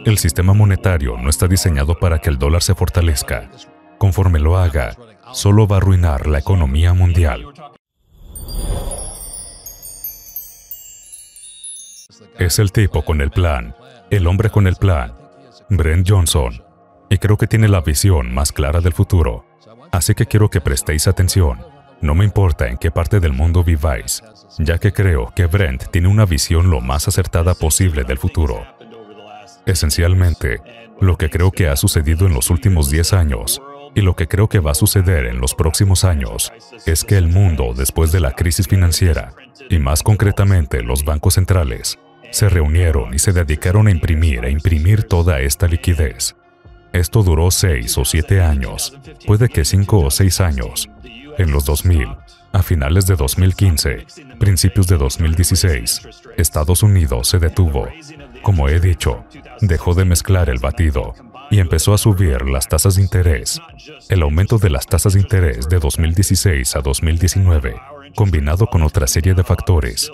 El sistema monetario no está diseñado para que el dólar se fortalezca. Conforme lo haga, solo va a arruinar la economía mundial. Es el tipo con el plan, el hombre con el plan, Brent Johnson, y creo que tiene la visión más clara del futuro. Así que quiero que prestéis atención. No me importa en qué parte del mundo viváis, ya que creo que Brent tiene una visión lo más acertada posible del futuro. Esencialmente, lo que creo que ha sucedido en los últimos 10 años y lo que creo que va a suceder en los próximos años es que el mundo, después de la crisis financiera, y más concretamente los bancos centrales, se reunieron y se dedicaron a imprimir toda esta liquidez. Esto duró 6 o 7 años, puede que 5 o 6 años. En los 2000, a finales de 2015, principios de 2016, Estados Unidos se detuvo. Como he dicho, dejó de mezclar el batido y empezó a subir las tasas de interés. El aumento de las tasas de interés de 2016 a 2019, combinado con otra serie de factores,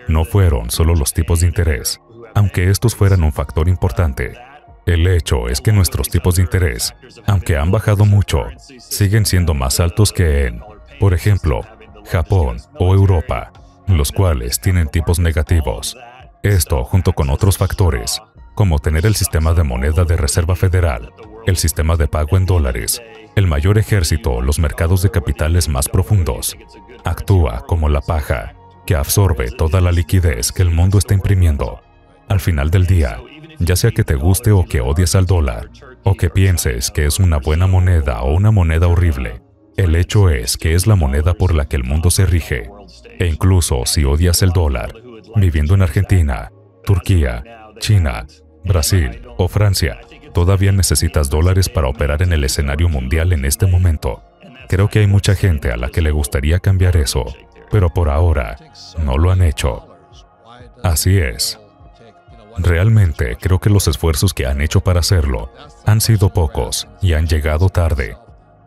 no fueron solo los tipos de interés, aunque estos fueran un factor importante. El hecho es que nuestros tipos de interés, aunque han bajado mucho, siguen siendo más altos que en, por ejemplo, Japón o Europa, los cuales tienen tipos negativos. Esto, junto con otros factores, como tener el sistema de moneda de Reserva Federal, el sistema de pago en dólares, el mayor ejército, los mercados de capitales más profundos, actúa como la paja, que absorbe toda la liquidez que el mundo está imprimiendo. Al final del día, ya sea que te guste o que odies al dólar, o que pienses que es una buena moneda o una moneda horrible, el hecho es que es la moneda por la que el mundo se rige. E incluso si odias el dólar, viviendo en Argentina, Turquía, China, Brasil o Francia, todavía necesitas dólares para operar en el escenario mundial en este momento. Creo que hay mucha gente a la que le gustaría cambiar eso, pero por ahora no lo han hecho. Así es. Realmente creo que los esfuerzos que han hecho para hacerlo han sido pocos y han llegado tarde.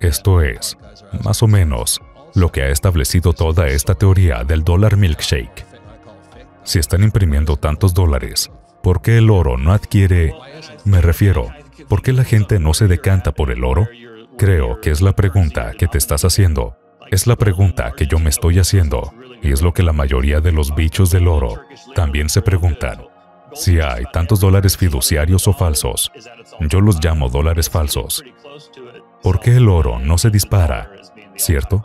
Esto es, más o menos, lo que ha establecido toda esta teoría del dólar milkshake. Si están imprimiendo tantos dólares, ¿por qué el oro no adquiere? Me refiero, ¿por qué la gente no se decanta por el oro? Creo que es la pregunta que te estás haciendo. Es la pregunta que yo me estoy haciendo, y es lo que la mayoría de los bichos del oro también se preguntan. Si hay tantos dólares fiduciarios o falsos, yo los llamo dólares falsos, ¿por qué el oro no se dispara? ¿Cierto?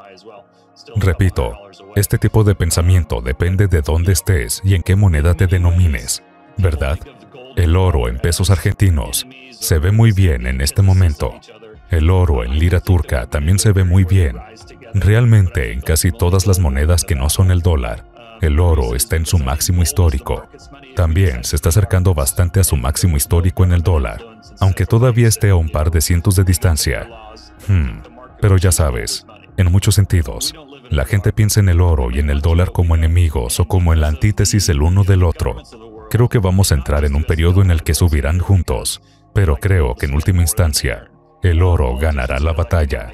Repito, este tipo de pensamiento depende de dónde estés y en qué moneda te denomines, ¿verdad? El oro en pesos argentinos se ve muy bien en este momento. El oro en lira turca también se ve muy bien. Realmente en casi todas las monedas que no son el dólar, el oro está en su máximo histórico. También se está acercando bastante a su máximo histórico en el dólar, aunque todavía esté a un par de cientos de distancia. Pero ya sabes, en muchos sentidos, la gente piensa en el oro y en el dólar como enemigos o como en la antítesis el uno del otro. Creo que vamos a entrar en un periodo en el que subirán juntos, pero creo que en última instancia, el oro ganará la batalla.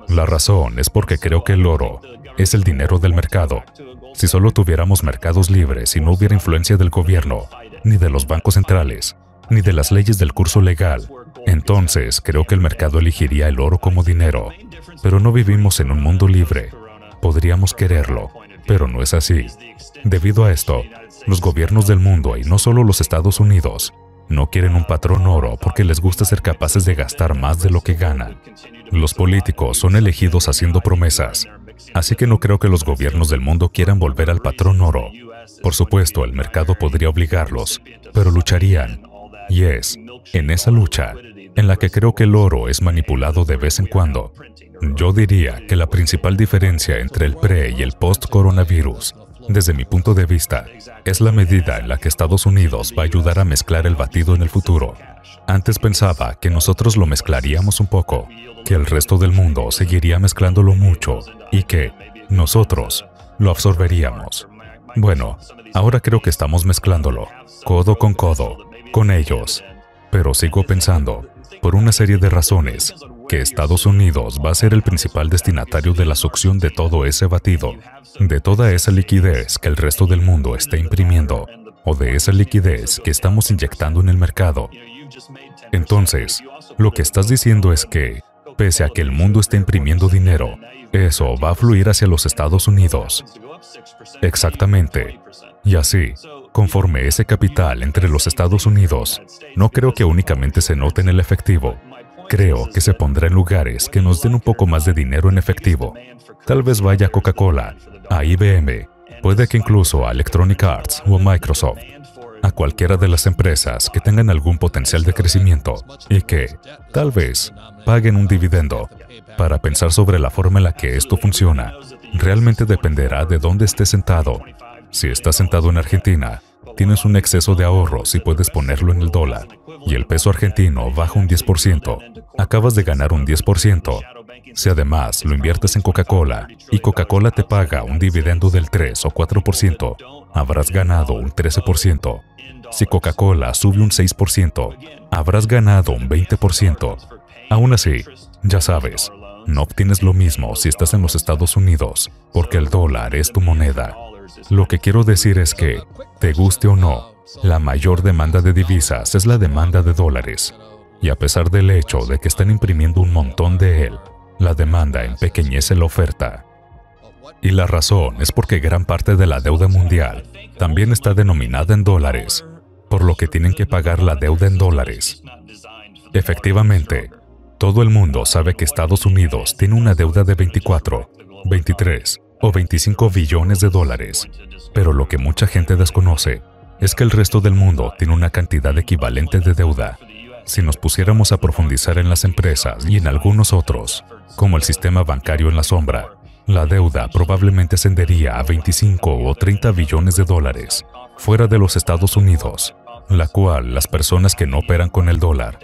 La razón es porque creo que el oro es el dinero del mercado. Si solo tuviéramos mercados libres y no hubiera influencia del gobierno, ni de los bancos centrales, ni de las leyes del curso legal, entonces creo que el mercado elegiría el oro como dinero. Pero no vivimos en un mundo libre. Podríamos quererlo, pero no es así. Debido a esto, los gobiernos del mundo, y no solo los Estados Unidos, no quieren un patrón oro porque les gusta ser capaces de gastar más de lo que ganan. Los políticos son elegidos haciendo promesas, así que no creo que los gobiernos del mundo quieran volver al patrón oro. Por supuesto, el mercado podría obligarlos, pero lucharían. Y es, en esa lucha, en la que creo que el oro es manipulado de vez en cuando. Yo diría que la principal diferencia entre el pre y el post-coronavirus, desde mi punto de vista, es la medida en la que Estados Unidos va a ayudar a mezclar el batido en el futuro. Antes pensaba que nosotros lo mezclaríamos un poco, que el resto del mundo seguiría mezclándolo mucho y que nosotros lo absorberíamos. Bueno, ahora creo que estamos mezclándolo, codo con ellos. Pero sigo pensando, por una serie de razones, que Estados Unidos va a ser el principal destinatario de la succión de todo ese batido, de toda esa liquidez que el resto del mundo está imprimiendo, o de esa liquidez que estamos inyectando en el mercado. Entonces, lo que estás diciendo es que, pese a que el mundo está imprimiendo dinero, eso va a fluir hacia los Estados Unidos. Exactamente. Y así, conforme ese capital entre los Estados Unidos, no creo que únicamente se note en el efectivo. Creo que se pondrá en lugares que nos den un poco más de dinero en efectivo. Tal vez vaya a Coca-Cola, a IBM, puede que incluso a Electronic Arts o a Microsoft, a cualquiera de las empresas que tengan algún potencial de crecimiento y que, tal vez, paguen un dividendo. Para pensar sobre la forma en la que esto funciona, realmente dependerá de dónde estés sentado. Si estás sentado en Argentina, tienes un exceso de ahorros y puedes ponerlo en el dólar, y el peso argentino baja un 10%, acabas de ganar un 10%. Si además lo inviertes en Coca-Cola y Coca-Cola te paga un dividendo del 3 o 4%, habrás ganado un 13%. Si Coca-Cola sube un 6%, habrás ganado un 20%. Aún así, ya sabes, no obtienes lo mismo si estás en los Estados Unidos, porque el dólar es tu moneda. Lo que quiero decir es que, te guste o no, la mayor demanda de divisas es la demanda de dólares. Y a pesar del hecho de que están imprimiendo un montón de él, la demanda empequeñece la oferta. Y la razón es porque gran parte de la deuda mundial también está denominada en dólares, por lo que tienen que pagar la deuda en dólares. Efectivamente, todo el mundo sabe que Estados Unidos tiene una deuda de 24, 23 o 25 billones de dólares, pero lo que mucha gente desconoce es que el resto del mundo tiene una cantidad equivalente de deuda. Si nos pusiéramos a profundizar en las empresas y en algunos otros, como el sistema bancario en la sombra, la deuda probablemente ascendería a 25 o 30 billones de dólares fuera de los Estados Unidos, la cual las personas que no operan con el dólar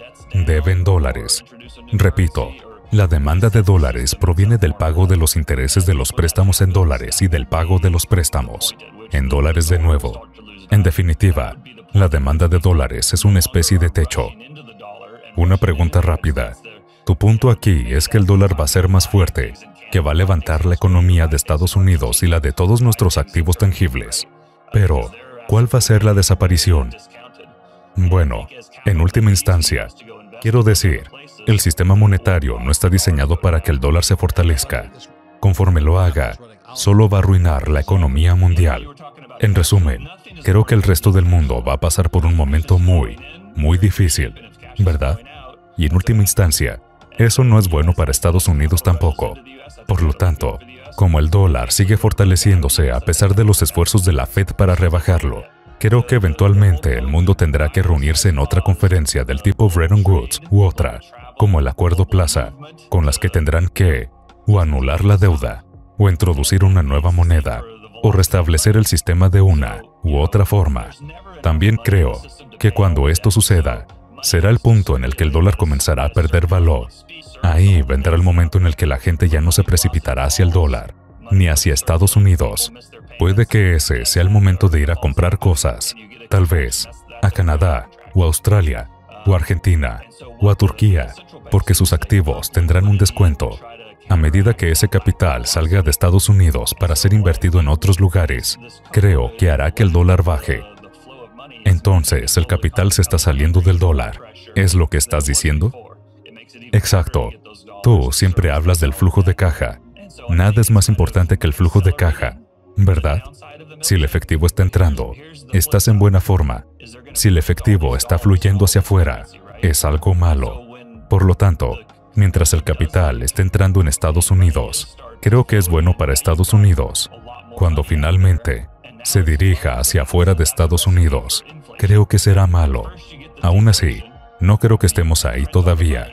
deben dólares. Repito, la demanda de dólares proviene del pago de los intereses de los préstamos en dólares y del pago de los préstamos en dólares de nuevo. En definitiva, la demanda de dólares es una especie de techo. Una pregunta rápida. Tu punto aquí es que el dólar va a ser más fuerte, que va a levantar la economía de Estados Unidos y la de todos nuestros activos tangibles. Pero, ¿cuál va a ser la desaparición? Bueno, en última instancia, quiero decir, el sistema monetario no está diseñado para que el dólar se fortalezca. Conforme lo haga, solo va a arruinar la economía mundial. En resumen, creo que el resto del mundo va a pasar por un momento muy difícil, ¿verdad? Y en última instancia, eso no es bueno para Estados Unidos tampoco. Por lo tanto, como el dólar sigue fortaleciéndose a pesar de los esfuerzos de la Fed para rebajarlo, creo que eventualmente el mundo tendrá que reunirse en otra conferencia del tipo Bretton Woods u otra, como el Acuerdo Plaza, con las que tendrán que o anular la deuda, o introducir una nueva moneda, o restablecer el sistema de una u otra forma. También creo que cuando esto suceda, será el punto en el que el dólar comenzará a perder valor. Ahí vendrá el momento en el que la gente ya no se precipitará hacia el dólar, ni hacia Estados Unidos. Puede que ese sea el momento de ir a comprar cosas, tal vez a Canadá, o a Australia, o a Argentina, o a Turquía, porque sus activos tendrán un descuento. A medida que ese capital salga de Estados Unidos para ser invertido en otros lugares, creo que hará que el dólar baje. Entonces, el capital se está saliendo del dólar. ¿Es lo que estás diciendo? Exacto. Tú siempre hablas del flujo de caja. Nada es más importante que el flujo de caja, ¿verdad? Si el efectivo está entrando, estás en buena forma. Si el efectivo está fluyendo hacia afuera, es algo malo. Por lo tanto, mientras el capital esté entrando en Estados Unidos, creo que es bueno para Estados Unidos. Cuando finalmente se dirija hacia afuera de Estados Unidos, creo que será malo. Aún así, no creo que estemos ahí todavía.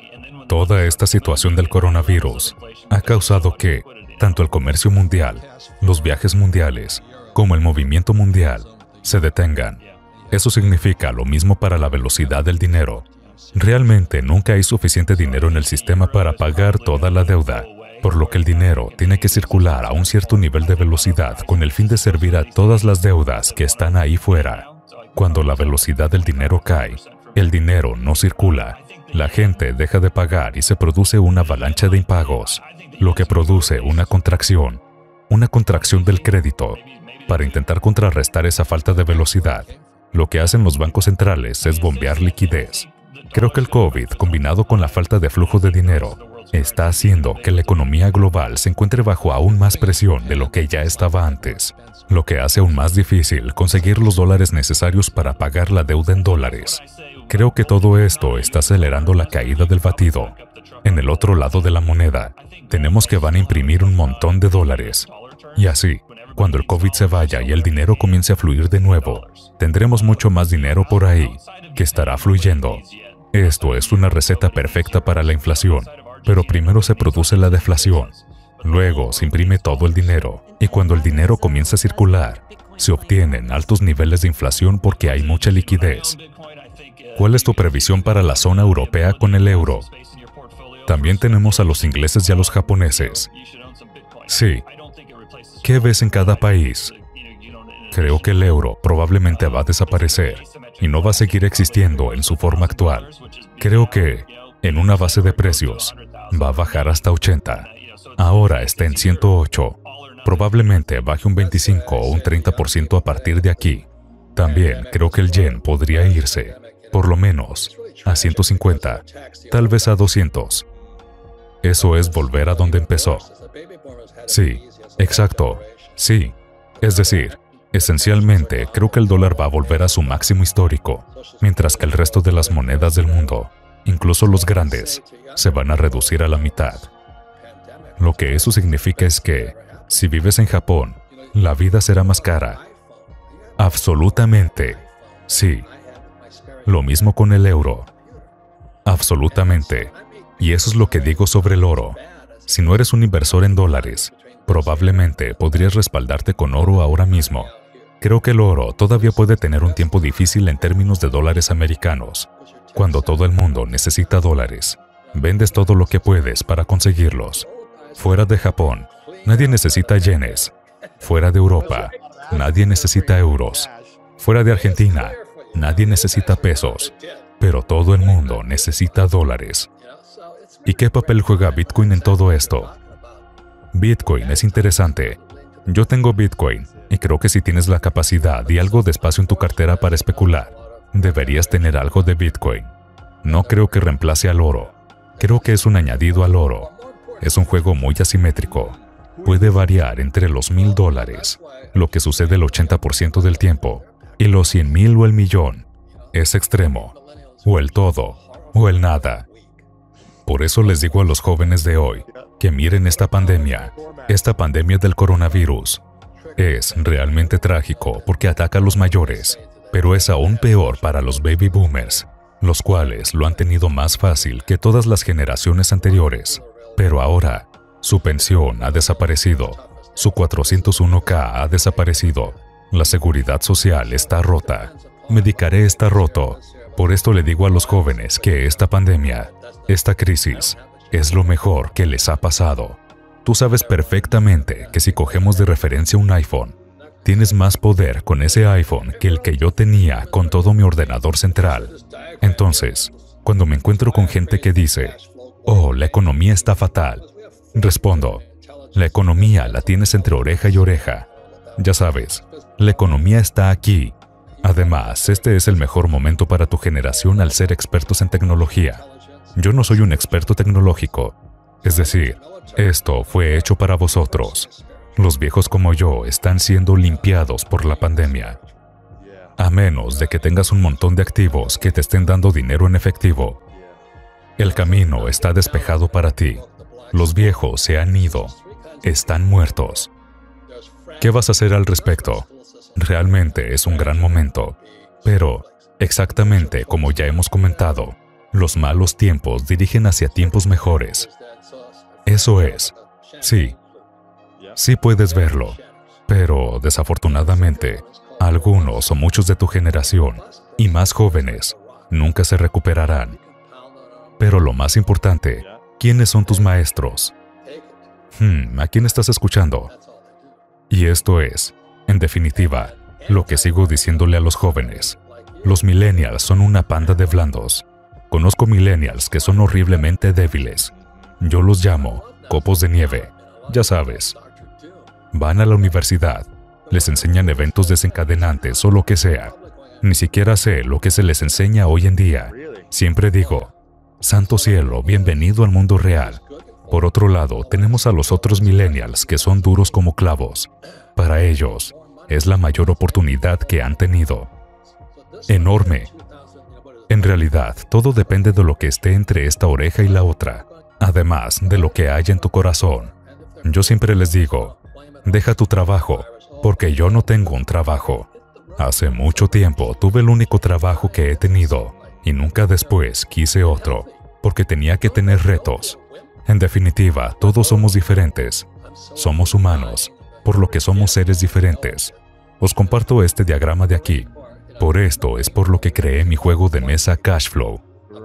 Toda esta situación del coronavirus ha causado que tanto el comercio mundial, los viajes mundiales, como el movimiento mundial se detengan. Eso significa lo mismo para la velocidad del dinero. Realmente nunca hay suficiente dinero en el sistema para pagar toda la deuda, por lo que el dinero tiene que circular a un cierto nivel de velocidad con el fin de servir a todas las deudas que están ahí fuera. Cuando la velocidad del dinero cae, El dinero no circula. La gente deja de pagar y se produce una avalancha de impagos, lo que produce una contracción del crédito. Para intentar contrarrestar esa falta de velocidad, lo que hacen los bancos centrales es bombear liquidez. Creo que el COVID, combinado con la falta de flujo de dinero, está haciendo que la economía global se encuentre bajo aún más presión de lo que ya estaba antes, lo que hace aún más difícil conseguir los dólares necesarios para pagar la deuda en dólares. Creo que todo esto está acelerando la caída del batido. En el otro lado de la moneda, tenemos que van a imprimir un montón de dólares. Y así, cuando el COVID se vaya y el dinero comience a fluir de nuevo, tendremos mucho más dinero por ahí, que estará fluyendo. Esto es una receta perfecta para la inflación, pero primero se produce la deflación. Luego se imprime todo el dinero, y cuando el dinero comienza a circular, se obtienen altos niveles de inflación porque hay mucha liquidez. ¿Cuál es tu previsión para la zona europea con el euro? También tenemos a los ingleses y a los japoneses. Sí. ¿Qué ves en cada país? Creo que el euro probablemente va a desaparecer y no va a seguir existiendo en su forma actual. Creo que, en una base de precios, va a bajar hasta 80. Ahora está en 108. Probablemente baje un 25 o un 30% a partir de aquí. También creo que el yen podría irse, por lo menos, a 150, tal vez a 200. Eso es volver a donde empezó. Sí, exacto, sí. Es decir, esencialmente creo que el dólar va a volver a su máximo histórico, mientras que el resto de las monedas del mundo, incluso los grandes, se van a reducir a la mitad. Lo que eso significa es que, si vives en Japón, la vida será más cara. Absolutamente, sí. Lo mismo con el euro. Absolutamente. Y eso es lo que digo sobre el oro. Si no eres un inversor en dólares, probablemente podrías respaldarte con oro ahora mismo. Creo que el oro todavía puede tener un tiempo difícil en términos de dólares americanos. Cuando todo el mundo necesita dólares, vendes todo lo que puedes para conseguirlos. Fuera de Japón, nadie necesita yenes. Fuera de Europa, nadie necesita euros. Fuera de Argentina, nadie necesita pesos. Pero todo el mundo necesita dólares. ¿Y qué papel juega Bitcoin en todo esto? Bitcoin es interesante. Yo tengo Bitcoin y creo que si tienes la capacidad y algo de espacio en tu cartera para especular, deberías tener algo de Bitcoin. No creo que reemplace al oro. Creo que es un añadido al oro. Es un juego muy asimétrico. Puede variar entre los $1,000, lo que sucede el 80% del tiempo, y los 100,000 o el millón. Es extremo. O el todo, o el nada. Por eso les digo a los jóvenes de hoy que miren esta pandemia del coronavirus. Es realmente trágico porque ataca a los mayores, pero es aún peor para los baby boomers, los cuales lo han tenido más fácil que todas las generaciones anteriores. Pero ahora, su pensión ha desaparecido, su 401k ha desaparecido, la seguridad social está rota, Medicare está roto. Por esto le digo a los jóvenes que esta pandemia, esta crisis, es lo mejor que les ha pasado. Tú sabes perfectamente que si cogemos de referencia un iPhone, tienes más poder con ese iPhone que el que yo tenía con todo mi ordenador central. Entonces, cuando me encuentro con gente que dice, «Oh, la economía está fatal», respondo, «La economía la tienes entre oreja y oreja. Ya sabes, la economía está aquí. Además, este es el mejor momento para tu generación al ser expertos en tecnología. Yo no soy un experto tecnológico. Es decir, esto fue hecho para vosotros. Los viejos como yo están siendo limpiados por la pandemia. A menos de que tengas un montón de activos que te estén dando dinero en efectivo. El camino está despejado para ti. Los viejos se han ido. Están muertos. ¿Qué vas a hacer al respecto? Realmente es un gran momento. Pero, exactamente como ya hemos comentado, los malos tiempos dirigen hacia tiempos mejores. Eso es. Sí. Sí puedes verlo. Pero, desafortunadamente, algunos o muchos de tu generación, y más jóvenes, nunca se recuperarán. Pero lo más importante, ¿quiénes son tus maestros? ¿A quién estás escuchando? Y esto es, en definitiva, lo que sigo diciéndole a los jóvenes. Los millennials son una panda de blandos. Conozco millennials que son horriblemente débiles. Yo los llamo copos de nieve. Ya sabes. Van a la universidad, les enseñan eventos desencadenantes o lo que sea. Ni siquiera sé lo que se les enseña hoy en día. Siempre digo, santo cielo, bienvenido al mundo real. Por otro lado, tenemos a los otros millennials que son duros como clavos. Para ellos, es la mayor oportunidad que han tenido. Enorme. En realidad, todo depende de lo que esté entre esta oreja y la otra, además de lo que haya en tu corazón. Yo siempre les digo, deja tu trabajo, porque yo no tengo un trabajo. Hace mucho tiempo tuve el único trabajo que he tenido, y nunca después quise otro, porque tenía que tener retos. En definitiva, todos somos diferentes. Somos humanos, por lo que somos seres diferentes. Os comparto este diagrama de aquí. Por esto es por lo que creé mi juego de mesa Cashflow,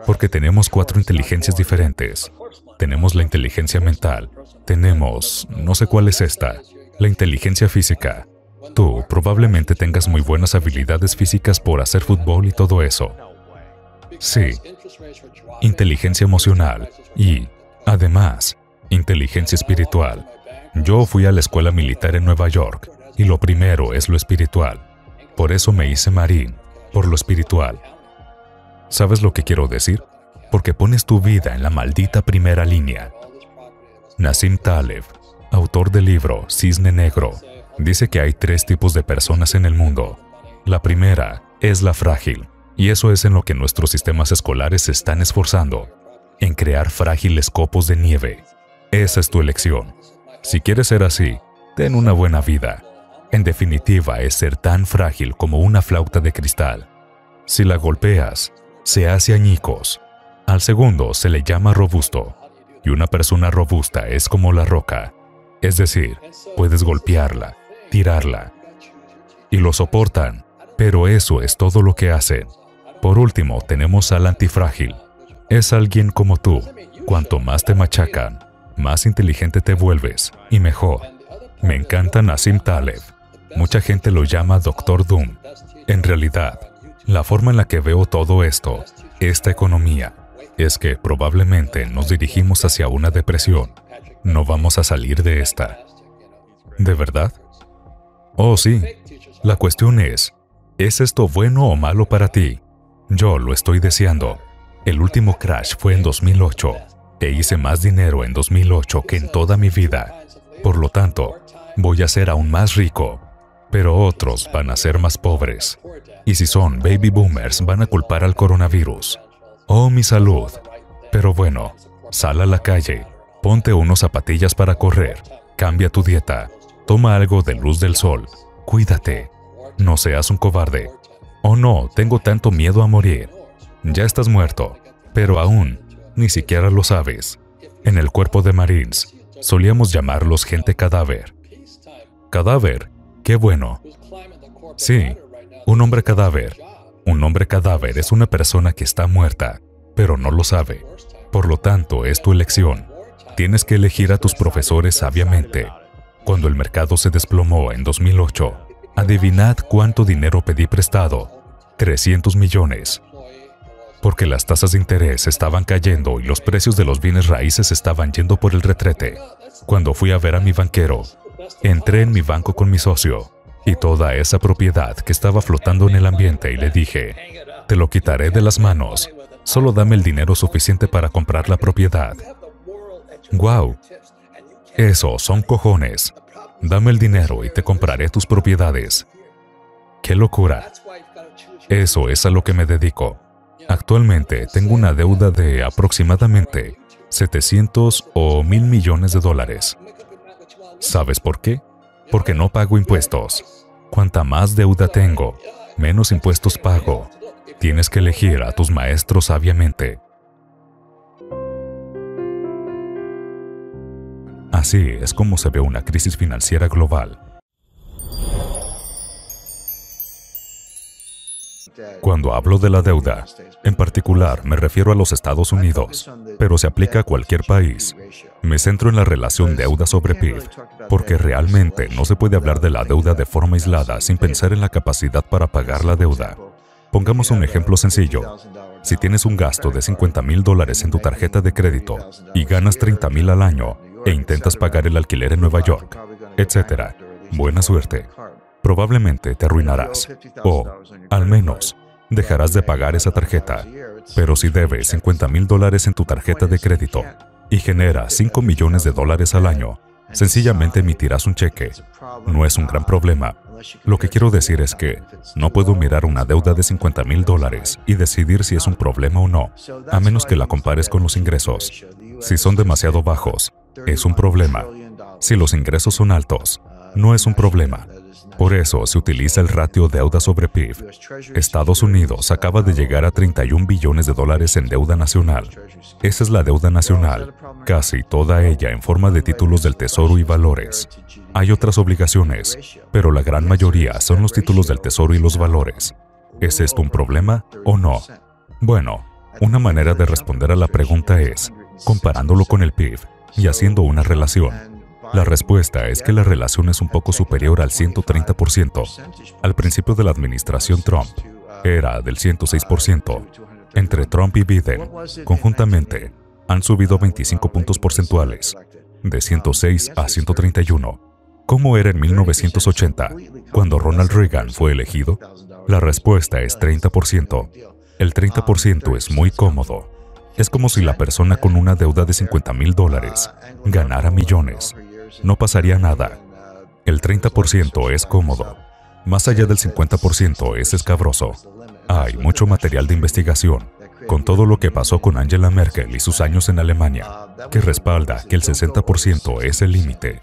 porque tenemos 4 inteligencias diferentes. Tenemos la inteligencia mental, tenemos, no sé cuál es esta, la inteligencia física. Tú probablemente tengas muy buenas habilidades físicas por hacer fútbol y todo eso. Sí. Inteligencia emocional y, además, inteligencia espiritual. Yo fui a la escuela militar en Nueva York y lo primero es lo espiritual. Por eso me hice marín, por lo espiritual. ¿Sabes lo que quiero decir? Porque pones tu vida en la maldita primera línea. Nassim Taleb, autor del libro Cisne Negro, dice que hay 3 tipos de personas en el mundo. La primera es la frágil, y eso es en lo que nuestros sistemas escolares se están esforzando, en crear frágiles copos de nieve. Esa es tu elección. Si quieres ser así, ten una buena vida. En definitiva, es ser tan frágil como una flauta de cristal. Si la golpeas, se hace añicos. Al segundo se le llama robusto, y una persona robusta es como la roca. Es decir, puedes golpearla, tirarla, y lo soportan, pero eso es todo lo que hacen. Por último, tenemos al antifrágil. Es alguien como tú. Cuanto más te machacan, más inteligente te vuelves, y mejor. Me encanta Nassim Taleb. Mucha gente lo llama Doctor Doom. En realidad, la forma en la que veo todo esto, esta economía, es que probablemente nos dirigimos hacia una depresión. No vamos a salir de esta. ¿De verdad? Oh, sí. La cuestión ¿es esto bueno o malo para ti? Yo lo estoy deseando. El último crash fue en 2008, e hice más dinero en 2008 que en toda mi vida. Por lo tanto, voy a ser aún más rico. Pero otros van a ser más pobres. Y si son baby boomers, van a culpar al coronavirus. Oh, mi salud. Pero bueno, sal a la calle, ponte unas zapatillas para correr, cambia tu dieta, toma algo de luz del sol, cuídate. No seas un cobarde. Oh no, tengo tanto miedo a morir. Ya estás muerto, pero aún ni siquiera lo sabes. En el cuerpo de Marines, solíamos llamarlos gente cadáver. ¿Cadáver? ¡Qué bueno! Sí, un hombre cadáver. Un hombre cadáver es una persona que está muerta, pero no lo sabe. Por lo tanto, es tu elección. Tienes que elegir a tus profesores sabiamente. Cuando el mercado se desplomó en 2008, adivinad cuánto dinero pedí prestado. 300 millones. Porque las tasas de interés estaban cayendo y los precios de los bienes raíces estaban yendo por el retrete. Cuando fui a ver a mi banquero, entré en mi banco con mi socio y toda esa propiedad que estaba flotando en el ambiente y le dije, te lo quitaré de las manos, solo dame el dinero suficiente para comprar la propiedad. ¡Guau! Eso son cojones. Dame el dinero y te compraré tus propiedades. ¡Qué locura! Eso es a lo que me dedico. Actualmente tengo una deuda de aproximadamente 700 o 1000 millones de dólares. ¿Sabes por qué? Porque no pago impuestos. Cuanta más deuda tengo, menos impuestos pago. Tienes que elegir a tus maestros sabiamente. Así es como se ve una crisis financiera global. Cuando hablo de la deuda, en particular me refiero a los Estados Unidos, pero se aplica a cualquier país. Me centro en la relación deuda sobre PIB, porque realmente no se puede hablar de la deuda de forma aislada sin pensar en la capacidad para pagar la deuda. Pongamos un ejemplo sencillo. Si tienes un gasto de $50,000 en tu tarjeta de crédito y ganas $30,000 al año e intentas pagar el alquiler en Nueva York, etc., buena suerte. Probablemente te arruinarás. O, al menos, dejarás de pagar esa tarjeta. Pero si debes $50,000 en tu tarjeta de crédito y generas $5 millones al año, sencillamente emitirás un cheque. No es un gran problema. Lo que quiero decir es que no puedo mirar una deuda de $50,000 y decidir si es un problema o no, a menos que la compares con los ingresos. Si son demasiado bajos, es un problema. Si los ingresos son altos, no es un problema. Por eso se utiliza el ratio deuda sobre PIB. Estados Unidos acaba de llegar a $31 billones en deuda nacional. Esa es la deuda nacional, casi toda ella en forma de títulos del Tesoro y valores. Hay otras obligaciones, pero la gran mayoría son los títulos del Tesoro y los valores. ¿Es esto un problema o no? Bueno, una manera de responder a la pregunta es comparándolo con el PIB y haciendo una relación. La respuesta es que la relación es un poco superior al 130%. Al principio de la administración Trump, era del 106%. Entre Trump y Biden, conjuntamente, han subido 25 puntos porcentuales, de 106 a 131. ¿Cómo era en 1980, cuando Ronald Reagan fue elegido? La respuesta es 30%. El 30% es muy cómodo. Es como si la persona con una deuda de $50,000 ganara millones. No pasaría nada. El 30% es cómodo. Más allá del 50% es escabroso. Hay mucho material de investigación, con todo lo que pasó con Angela Merkel y sus años en Alemania, que respalda que el 60% es el límite.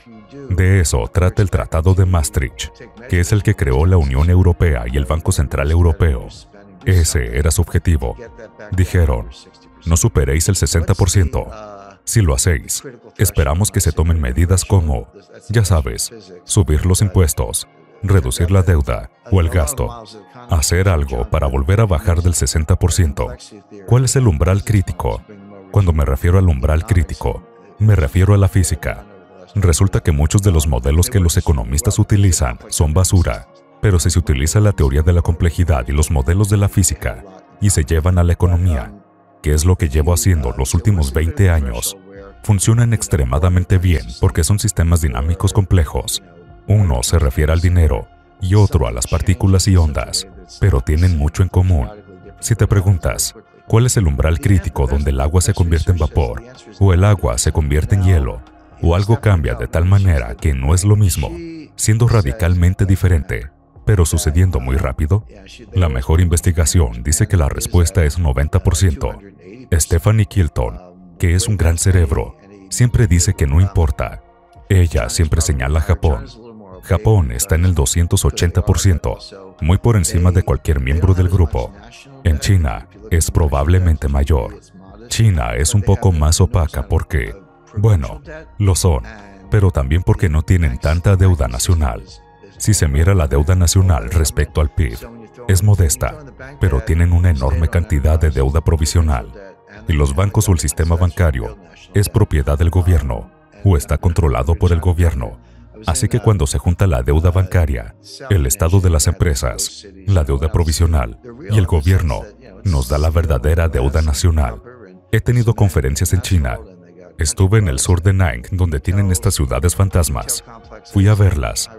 De eso trata el Tratado de Maastricht, que es el que creó la Unión Europea y el Banco Central Europeo. Ese era su objetivo. Dijeron, no superéis el 60%. Si lo hacéis, esperamos que se tomen medidas como, ya sabes, subir los impuestos, reducir la deuda o el gasto, hacer algo para volver a bajar del 60%. ¿Cuál es el umbral crítico? Cuando me refiero al umbral crítico, me refiero a la física. Resulta que muchos de los modelos que los economistas utilizan son basura, pero si se utiliza la teoría de la complejidad y los modelos de la física y se llevan a la economía, que es lo que llevo haciendo los últimos 20 años, funcionan extremadamente bien porque son sistemas dinámicos complejos. Uno se refiere al dinero y otro a las partículas y ondas, pero tienen mucho en común. Si te preguntas, ¿cuál es el umbral crítico donde el agua se convierte en vapor, o el agua se convierte en hielo, o algo cambia de tal manera que no es lo mismo, siendo radicalmente diferente, pero sucediendo muy rápido? La mejor investigación dice que la respuesta es 90%. Stephanie Kilton, que es un gran cerebro, siempre dice que no importa. Ella siempre señala a Japón. Japón está en el 280%, muy por encima de cualquier miembro del grupo. En China es probablemente mayor. China es un poco más opaca porque, bueno, lo son, pero también porque no tienen tanta deuda nacional. Si se mira la deuda nacional respecto al PIB, es modesta, pero tienen una enorme cantidad de deuda provisional. Y los bancos o el sistema bancario es propiedad del gobierno o está controlado por el gobierno. Así que cuando se junta la deuda bancaria, el estado de las empresas, la deuda provisional y el gobierno, nos da la verdadera deuda nacional. He tenido conferencias en China. Estuve en el sur de Nang, donde tienen estas ciudades fantasmas. Fui a verlas.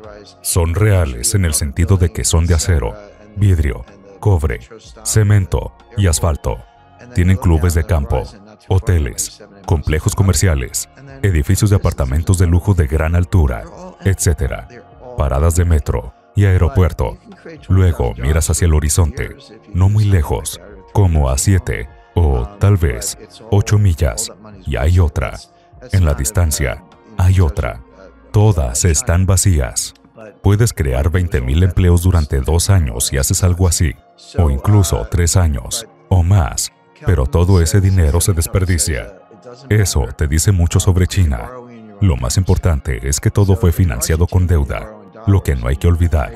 Son reales en el sentido de que son de acero, vidrio, cobre, cemento y asfalto. Tienen clubes de campo, hoteles, complejos comerciales, edificios de apartamentos de lujo de gran altura, etc. Paradas de metro y aeropuerto. Luego miras hacia el horizonte, no muy lejos, como a 7 o tal vez 8 millas, y hay otra. En la distancia, hay otra. Todas están vacías. Puedes crear 20,000 empleos durante 2 años si haces algo así, o incluso 3 años, o más, pero todo ese dinero se desperdicia. Eso te dice mucho sobre China. Lo más importante es que todo fue financiado con deuda, lo que no hay que olvidar.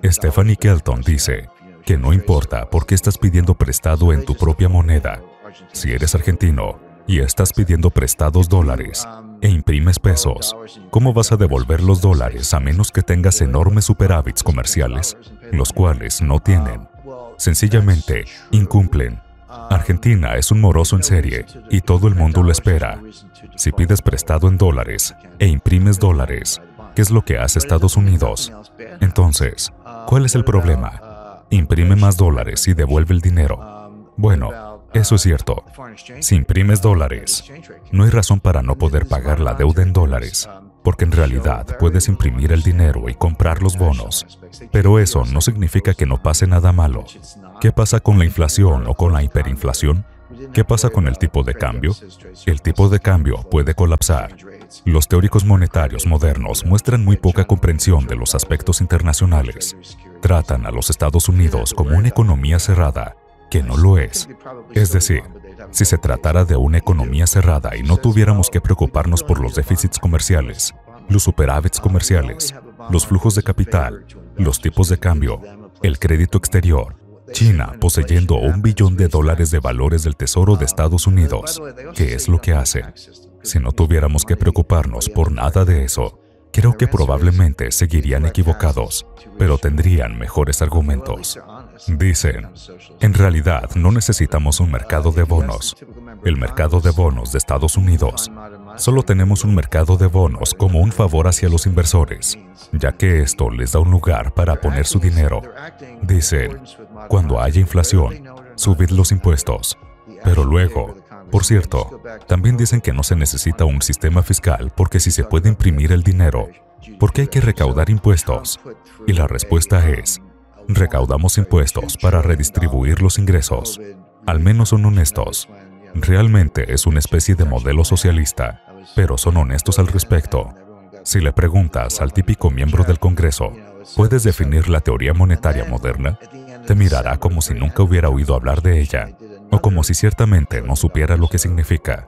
Stephanie Kelton dice, que no importa por qué estás pidiendo prestado en tu propia moneda. Si eres argentino, y estás pidiendo prestados dólares e imprimes pesos, ¿cómo vas a devolver los dólares a menos que tengas enormes superávits comerciales, los cuales no tienen? Sencillamente, incumplen. Argentina es un moroso en serie y todo el mundo lo espera. Si pides prestado en dólares e imprimes dólares, ¿qué es lo que hace Estados Unidos? Entonces, ¿cuál es el problema? Imprime más dólares y devuelve el dinero. Bueno, eso es cierto. Si imprimes dólares, no hay razón para no poder pagar la deuda en dólares, porque en realidad puedes imprimir el dinero y comprar los bonos. Pero eso no significa que no pase nada malo. ¿Qué pasa con la inflación o con la hiperinflación? ¿Qué pasa con el tipo de cambio? El tipo de cambio puede colapsar. Los teóricos monetarios modernos muestran muy poca comprensión de los aspectos internacionales. Tratan a los Estados Unidos como una economía cerrada, que no lo es. Es decir, si se tratara de una economía cerrada y no tuviéramos que preocuparnos por los déficits comerciales, los superávits comerciales, los flujos de capital, los tipos de cambio, el crédito exterior, China poseyendo $1 billón de valores del Tesoro de Estados Unidos, ¿qué es lo que hace? Si no tuviéramos que preocuparnos por nada de eso, creo que probablemente seguirían equivocados, pero tendrían mejores argumentos. Dicen, en realidad no necesitamos un mercado de bonos. El mercado de bonos de Estados Unidos. Solo tenemos un mercado de bonos como un favor hacia los inversores, ya que esto les da un lugar para poner su dinero. Dicen, cuando haya inflación, subid los impuestos. Pero luego, por cierto, también dicen que no se necesita un sistema fiscal porque si se puede imprimir el dinero, ¿por qué hay que recaudar impuestos? Y la respuesta es, recaudamos impuestos para redistribuir los ingresos. Al menos son honestos. Realmente es una especie de modelo socialista, pero son honestos al respecto. Si le preguntas al típico miembro del Congreso, ¿puedes definir la teoría monetaria moderna? Te mirará como si nunca hubiera oído hablar de ella, o como si ciertamente no supiera lo que significa.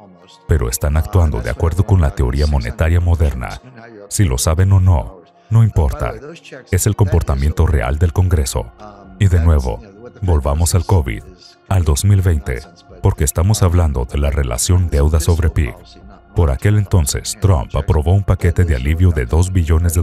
Pero están actuando de acuerdo con la teoría monetaria moderna. Si lo saben o no, no importa. Es el comportamiento real del Congreso. Y de nuevo, volvamos al COVID, al 2020, porque estamos hablando de la relación deuda sobre PIB. Por aquel entonces, Trump aprobó un paquete de alivio de $2 billones.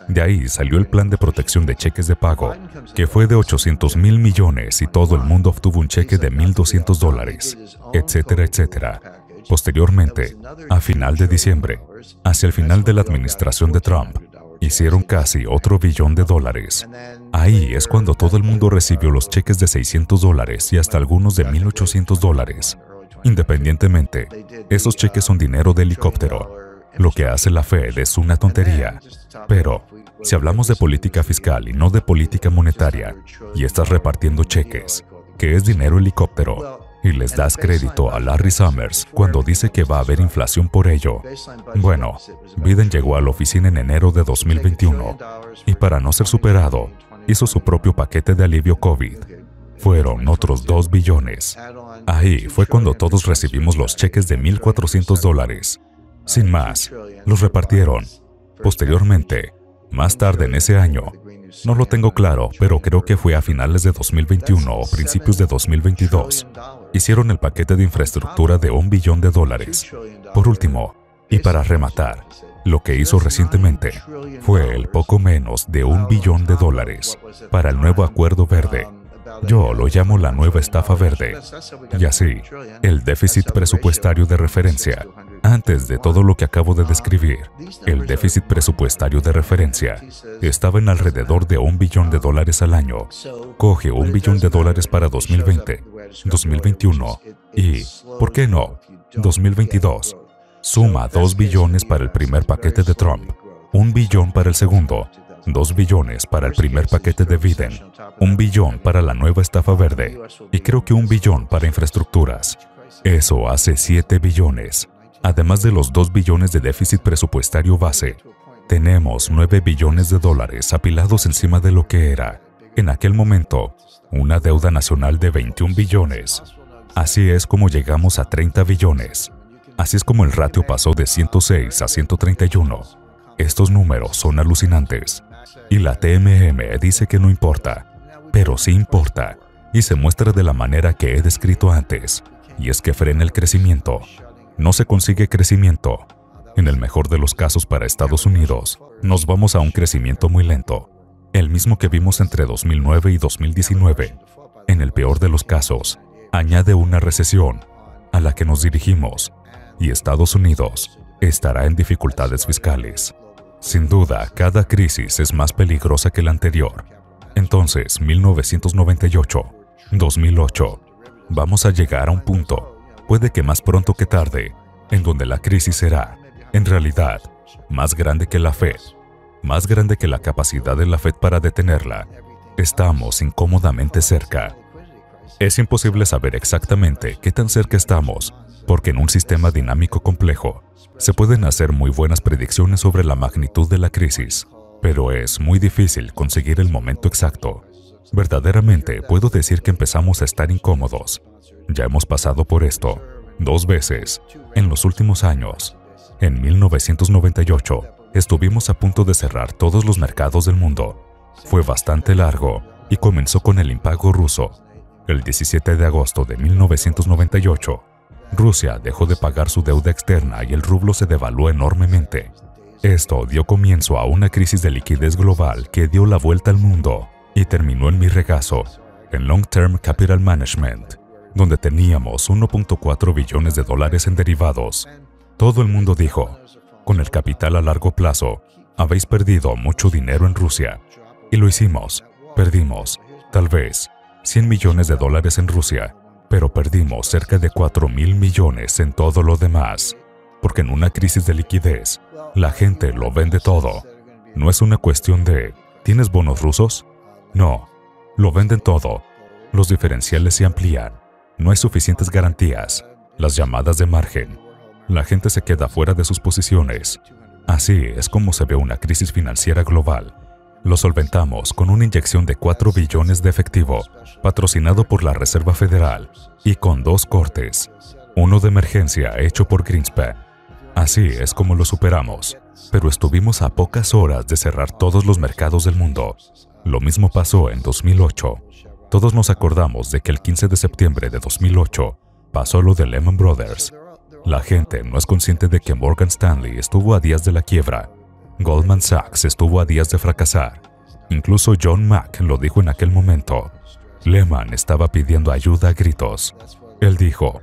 De ahí salió el plan de protección de cheques de pago, que fue de 800,000 millones y todo el mundo obtuvo un cheque de $1,200, etcétera, etcétera. Posteriormente, a final de diciembre, hacia el final de la administración de Trump, hicieron casi otro $1 billón. Ahí es cuando todo el mundo recibió los cheques de $600 y hasta algunos de $1,800. Independientemente, esos cheques son dinero de helicóptero. Lo que hace la Fed es una tontería. Pero, si hablamos de política fiscal y no de política monetaria, y estás repartiendo cheques, que es dinero helicóptero, y les das crédito a Larry Summers cuando dice que va a haber inflación por ello. Bueno, Biden llegó a la oficina en enero de 2021, y para no ser superado, hizo su propio paquete de alivio COVID. Fueron otros $2 billones. Ahí fue cuando todos recibimos los cheques de $1,400. Sin más, los repartieron. Posteriormente, más tarde en ese año, no lo tengo claro, pero creo que fue a finales de 2021 o principios de 2022, hicieron el paquete de infraestructura de $1 billón. Por último, y para rematar, lo que hizo recientemente fue el poco menos de $1 billón para el nuevo Acuerdo Verde. Yo lo llamo la nueva estafa verde. Y así, el déficit presupuestario de referencia, antes de todo lo que acabo de describir, el déficit presupuestario de referencia estaba en alrededor de $1 billón al año. Coge $1 billón para 2020, 2021 y, ¿por qué no?, 2022. Suma $2 billones para el primer paquete de Trump, $1 billón para el segundo, $2 billones para el primer paquete de Biden, $1 billón para la nueva estafa verde y creo que $1 billón para infraestructuras. Eso hace $7 billones. Además de los $2 billones de déficit presupuestario base, tenemos $9 billones apilados encima de lo que era, en aquel momento, una deuda nacional de 21 billones. Así es como llegamos a 30 billones. Así es como el ratio pasó de 106 a 131. Estos números son alucinantes. Y la TMM dice que no importa, pero sí importa, y se muestra de la manera que he descrito antes. y es que frena el crecimiento. No se consigue crecimiento. En el mejor de los casos para Estados Unidos, nos vamos a un crecimiento muy lento, el mismo que vimos entre 2009 y 2019. En el peor de los casos, añade una recesión a la que nos dirigimos, y Estados Unidos estará en dificultades fiscales. Sin duda, cada crisis es más peligrosa que la anterior. Entonces, 1998, 2008, vamos a llegar a un punto, puede que más pronto que tarde, en donde la crisis será, en realidad, más grande que la Fed, más grande que la capacidad de la Fed para detenerla. Estamos incómodamente cerca. Es imposible saber exactamente qué tan cerca estamos, porque en un sistema dinámico complejo se pueden hacer muy buenas predicciones sobre la magnitud de la crisis, pero es muy difícil conseguir el momento exacto. Verdaderamente puedo decir que empezamos a estar incómodos. Ya hemos pasado por esto 2 veces en los últimos años. En 1998 estuvimos a punto de cerrar todos los mercados del mundo. Fue bastante largo y comenzó con el impago ruso. El 17 de agosto de 1998, Rusia dejó de pagar su deuda externa y el rublo se devaluó enormemente. Esto dio comienzo a una crisis de liquidez global que dio la vuelta al mundo y terminó en mi regazo, en Long Term Capital Management, donde teníamos 1.4 billones de dólares en derivados. Todo el mundo dijo, con el capital a largo plazo, habéis perdido mucho dinero en Rusia. Y lo hicimos. Perdimos, tal vez, 100 millones de dólares en Rusia, pero perdimos cerca de 4.000 millones en todo lo demás. Porque en una crisis de liquidez, la gente lo vende todo. No es una cuestión de, ¿tienes bonos rusos? No, lo venden todo. Los diferenciales se amplían. No hay suficientes garantías. Las llamadas de margen. La gente se queda fuera de sus posiciones. Así es como se ve una crisis financiera global. Lo solventamos con una inyección de 4 billones de efectivo, patrocinado por la Reserva Federal, y con 2 cortes. Uno de emergencia hecho por Greenspan. Así es como lo superamos. Pero estuvimos a pocas horas de cerrar todos los mercados del mundo. Lo mismo pasó en 2008. Todos nos acordamos de que el 15 de septiembre de 2008 pasó lo de Lehman Brothers. La gente no es consciente de que Morgan Stanley estuvo a días de la quiebra. Goldman Sachs estuvo a días de fracasar. Incluso John Mack lo dijo en aquel momento. Lehman estaba pidiendo ayuda a gritos. Él dijo,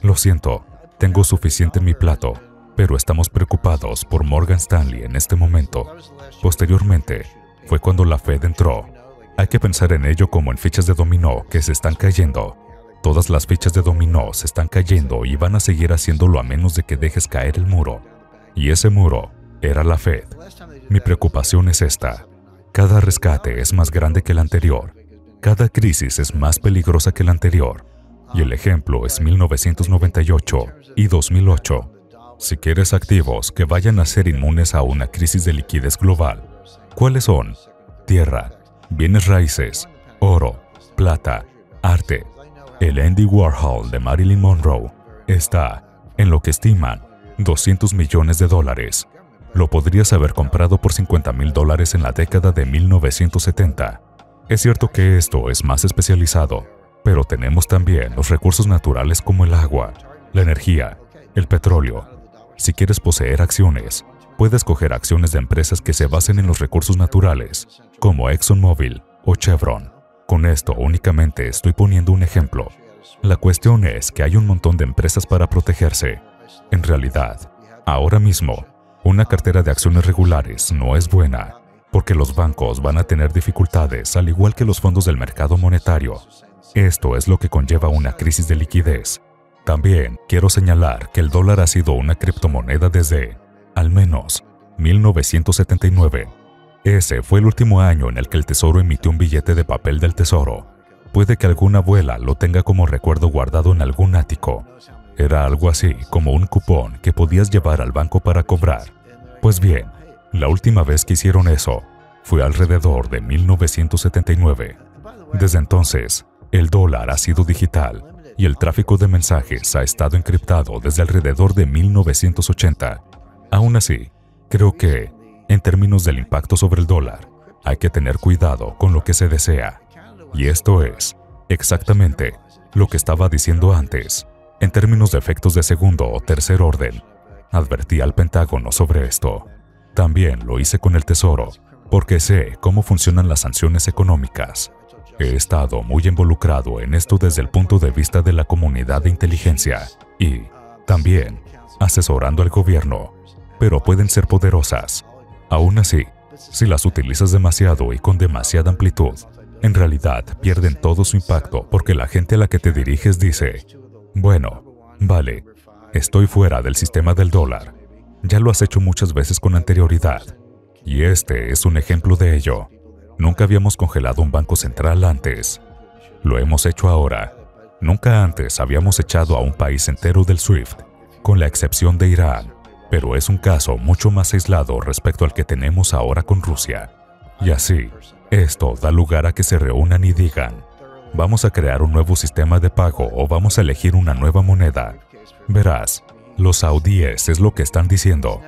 lo siento, tengo suficiente en mi plato, pero estamos preocupados por Morgan Stanley en este momento. Posteriormente, fue cuando la Fed entró. Hay que pensar en ello como en fichas de dominó que se están cayendo. Todas las fichas de dominó se están cayendo y van a seguir haciéndolo a menos de que dejes caer el muro. Y ese muro era la Fed. Mi preocupación es esta. Cada rescate es más grande que el anterior. Cada crisis es más peligrosa que la anterior. Y el ejemplo es 1998 y 2008. Si quieres activos que vayan a ser inmunes a una crisis de liquidez global, ¿cuáles son? Tierra, bienes raíces, oro, plata, arte. El Andy Warhol de Marilyn Monroe está, en lo que estiman, 200 millones de dólares. Lo podrías haber comprado por $50,000 en la década de 1970. Es cierto que esto es más especializado, pero tenemos también los recursos naturales como el agua, la energía, el petróleo. Si quieres poseer acciones, puedes coger acciones de empresas que se basen en los recursos naturales, como ExxonMobil o Chevron. Con esto únicamente estoy poniendo un ejemplo. La cuestión es que hay un montón de empresas para protegerse. En realidad, ahora mismo, una cartera de acciones regulares no es buena, porque los bancos van a tener dificultades al igual que los fondos del mercado monetario. Esto es lo que conlleva una crisis de liquidez. También quiero señalar que el dólar ha sido una criptomoneda desde, al menos, 1979. Ese fue el último año en el que el Tesoro emitió un billete de papel del Tesoro. Puede que alguna abuela lo tenga como recuerdo guardado en algún ático. Era algo así como un cupón que podías llevar al banco para cobrar. Pues bien, la última vez que hicieron eso fue alrededor de 1979. Desde entonces, el dólar ha sido digital y el tráfico de mensajes ha estado encriptado desde alrededor de 1980. Aún así, creo que, en términos del impacto sobre el dólar, hay que tener cuidado con lo que se desea. Y esto es, exactamente, lo que estaba diciendo antes. en términos de efectos de segundo o tercer orden. Advertí al Pentágono sobre esto. También lo hice con el Tesoro, porque sé cómo funcionan las sanciones económicas. He estado muy involucrado en esto desde el punto de vista de la comunidad de inteligencia y, también, asesorando al gobierno, pero pueden ser poderosas. Aún así, si las utilizas demasiado y con demasiada amplitud, en realidad pierden todo su impacto porque la gente a la que te diriges dice, bueno, vale, estoy fuera del sistema del dólar. Ya lo has hecho muchas veces con anterioridad. Y este es un ejemplo de ello. Nunca habíamos congelado un banco central antes. Lo hemos hecho ahora. Nunca antes habíamos echado a un país entero del SWIFT, con la excepción de Irán, pero es un caso mucho más aislado respecto al que tenemos ahora con Rusia. Y así, esto da lugar a que se reúnan y digan, vamos a crear un nuevo sistema de pago o vamos a elegir una nueva moneda. Verás, los saudíes es lo que están diciendo,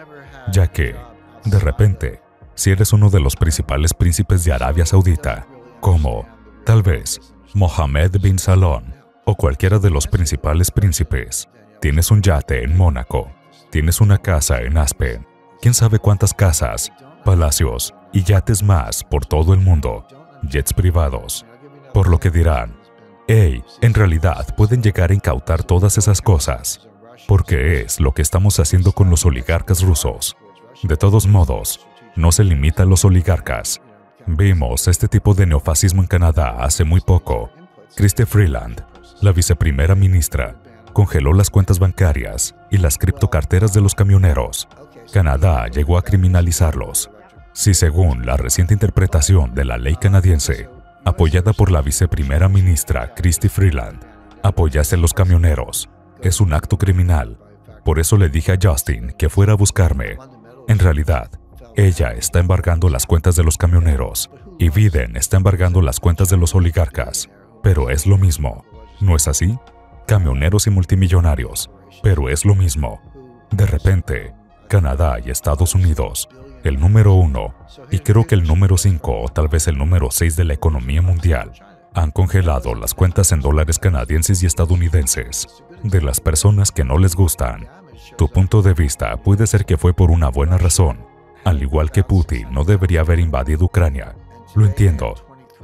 ya que, de repente, si eres uno de los principales príncipes de Arabia Saudita, como, tal vez, Mohammed bin Salman, o cualquiera de los principales príncipes, tienes un yate en Mónaco, tienes una casa en Aspen, quién sabe cuántas casas, palacios y yates más por todo el mundo, jets privados, por lo que dirán, hey, en realidad pueden llegar a incautar todas esas cosas, porque es lo que estamos haciendo con los oligarcas rusos. De todos modos, no se limita a los oligarcas. Vimos este tipo de neofascismo en Canadá hace muy poco. Chrystia Freeland, la viceprimera ministra, congeló las cuentas bancarias y las criptocarteras de los camioneros. Canadá llegó a criminalizarlos. Si según la reciente interpretación de la ley canadiense, apoyada por la viceprimera ministra Chrystia Freeland, apoyase a los camioneros, es un acto criminal. Por eso le dije a Justin que fuera a buscarme. En realidad, ella está embargando las cuentas de los camioneros y Biden está embargando las cuentas de los oligarcas. Pero es lo mismo, ¿no es así? Camioneros y multimillonarios, pero es lo mismo. De repente, Canadá y Estados Unidos, el número 1 y creo que el número 5 o tal vez el número 6 de la economía mundial, han congelado las cuentas en dólares canadienses y estadounidenses de las personas que no les gustan. Tu punto de vista puede ser que fue por una buena razón. Al igual que Putin no debería haber invadido Ucrania. Lo entiendo.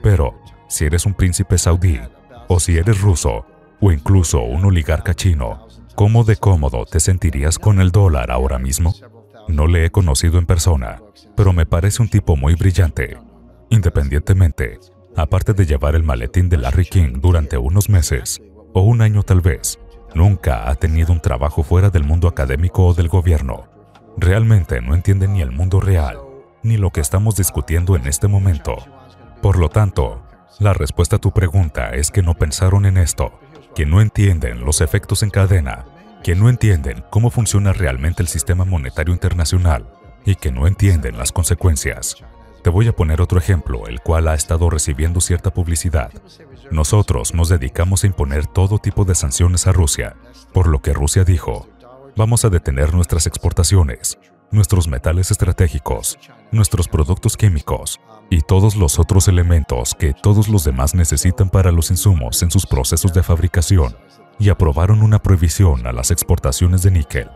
Pero, si eres un príncipe saudí, o si eres ruso, o incluso un oligarca chino, ¿cómo de cómodo te sentirías con el dólar ahora mismo? No le he conocido en persona, pero me parece un tipo muy brillante. Independientemente, aparte de llevar el maletín de Larry King durante unos meses, o un año tal vez, nunca ha tenido un trabajo fuera del mundo académico o del gobierno. Realmente no entiende ni el mundo real, ni lo que estamos discutiendo en este momento. Por lo tanto, la respuesta a tu pregunta es que no pensaron en esto, que no entienden los efectos en cadena, que no entienden cómo funciona realmente el sistema monetario internacional y que no entienden las consecuencias. Te voy a poner otro ejemplo, el cual ha estado recibiendo cierta publicidad. Nosotros nos dedicamos a imponer todo tipo de sanciones a Rusia, por lo que Rusia dijo, vamos a detener nuestras exportaciones, nuestros metales estratégicos, nuestros productos químicos y todos los otros elementos que todos los demás necesitan para los insumos en sus procesos de fabricación, y aprobaron una prohibición a las exportaciones de níquel.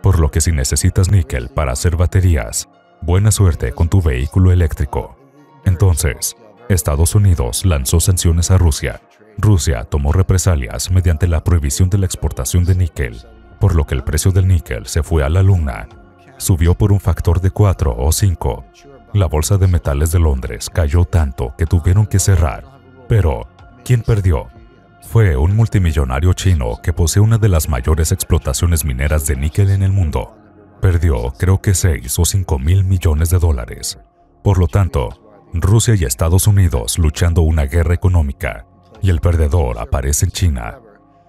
Por lo que si necesitas níquel para hacer baterías, buena suerte con tu vehículo eléctrico. Entonces, Estados Unidos lanzó sanciones a Rusia. Rusia tomó represalias mediante la prohibición de la exportación de níquel, por lo que el precio del níquel se fue a la luna. Subió por un factor de 4 o 5. La bolsa de metales de Londres cayó tanto que tuvieron que cerrar. Pero, ¿quién perdió? Fue un multimillonario chino que posee una de las mayores explotaciones mineras de níquel en el mundo. Perdió, creo que 6 o 5 mil millones de dólares. Por lo tanto, Rusia y Estados Unidos luchando una guerra económica, y el perdedor aparece en China.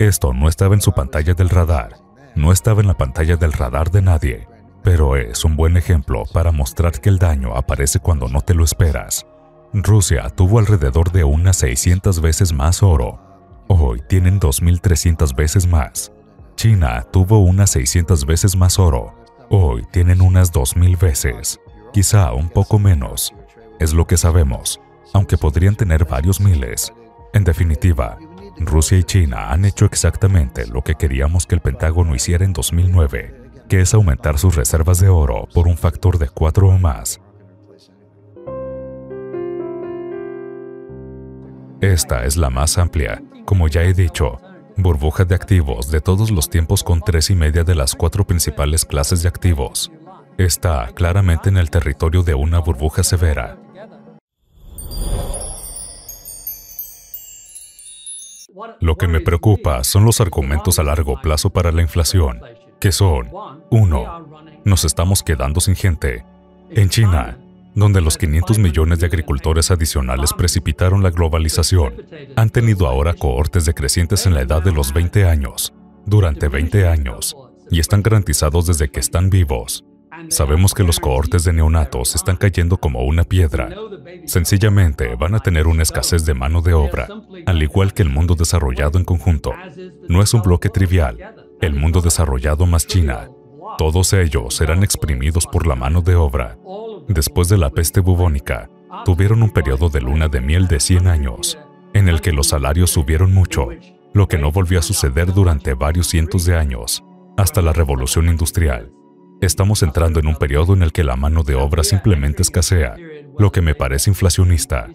Esto no estaba en su pantalla del radar, no estaba en la pantalla del radar de nadie, pero es un buen ejemplo para mostrar que el daño aparece cuando no te lo esperas. Rusia tuvo alrededor de unas 600 veces más oro. Hoy tienen 2.300 veces más. China tuvo unas 600 veces más oro. Hoy tienen unas 2.000 veces. Quizá un poco menos. Es lo que sabemos, aunque podrían tener varios miles. En definitiva, Rusia y China han hecho exactamente lo que queríamos que el Pentágono hiciera en 2009, que es aumentar sus reservas de oro por un factor de 4 o más. Esta es la más amplia, como ya he dicho, burbuja de activos de todos los tiempos con 3,5 de las 4 principales clases de activos. Está claramente en el territorio de una burbuja severa. Lo que me preocupa son los argumentos a largo plazo para la inflación, que son: 1. Nos estamos quedando sin gente. En China, donde los 500 millones de agricultores adicionales precipitaron la globalización, han tenido ahora cohortes decrecientes en la edad de los 20 años, durante 20 años, y están garantizados desde que están vivos. Sabemos que los cohortes de neonatos están cayendo como una piedra. Sencillamente van a tener una escasez de mano de obra, al igual que el mundo desarrollado en conjunto. No es un bloque trivial, el mundo desarrollado más China. Todos ellos serán exprimidos por la mano de obra. Después de la peste bubónica, tuvieron un periodo de luna de miel de 100 años, en el que los salarios subieron mucho, lo que no volvió a suceder durante varios cientos de años, hasta la revolución industrial. Estamos entrando en un periodo en el que la mano de obra simplemente escasea, lo que me parece inflacionista.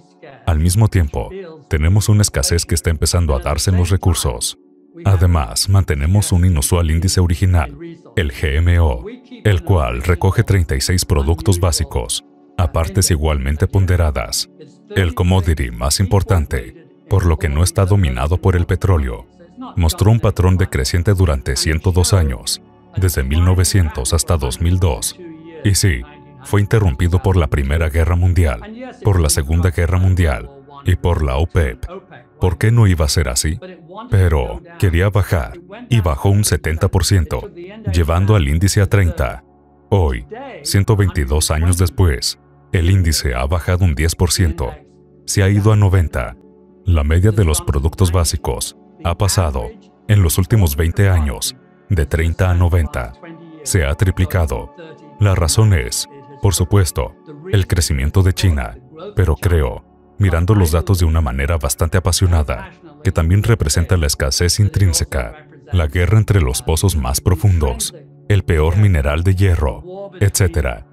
Al mismo tiempo, tenemos una escasez que está empezando a darse en los recursos. Además, mantenemos un inusual índice original, el GMO, el cual recoge 36 productos básicos, a partes igualmente ponderadas. El commodity más importante, por lo que no está dominado por el petróleo, mostró un patrón decreciente durante 102 años, desde 1900 hasta 2002. Y sí, fue interrumpido por la Primera Guerra Mundial, por la Segunda Guerra Mundial y por la OPEP. ¿Por qué no iba a ser así? Pero quería bajar, y bajó un 70%, llevando al índice a 30. Hoy, 122 años después, el índice ha bajado un 10%. Se ha ido a 90. La media de los productos básicos ha pasado, en los últimos 20 años, de 30 a 90. Se ha triplicado. La razón es, por supuesto, el crecimiento de China, pero creo, mirando los datos de una manera bastante apasionada, que también representa la escasez intrínseca, la guerra entre los pozos más profundos, el peor mineral de hierro, etc.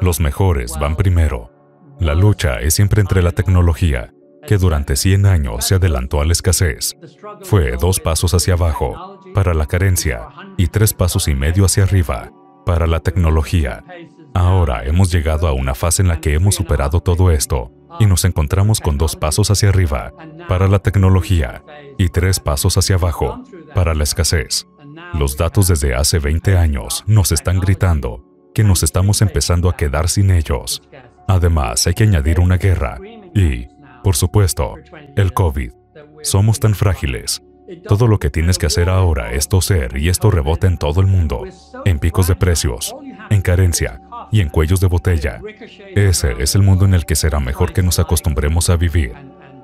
Los mejores van primero. La lucha es siempre entre la tecnología, que durante 100 años se adelantó a la escasez. Fue 2 pasos hacia abajo, para la carencia, y 3,5 pasos hacia arriba, para la tecnología. Ahora hemos llegado a una fase en la que hemos superado todo esto, y nos encontramos con 2 pasos hacia arriba, para la tecnología, y 3 pasos hacia abajo, para la escasez. Los datos desde hace 20 años nos están gritando que nos estamos empezando a quedar sin ellos. Además, hay que añadir una guerra, y, por supuesto, el COVID. Somos tan frágiles. Todo lo que tienes que hacer ahora es toser y esto rebota en todo el mundo, en picos de precios, en carencia y en cuellos de botella. Ese es el mundo en el que será mejor que nos acostumbremos a vivir.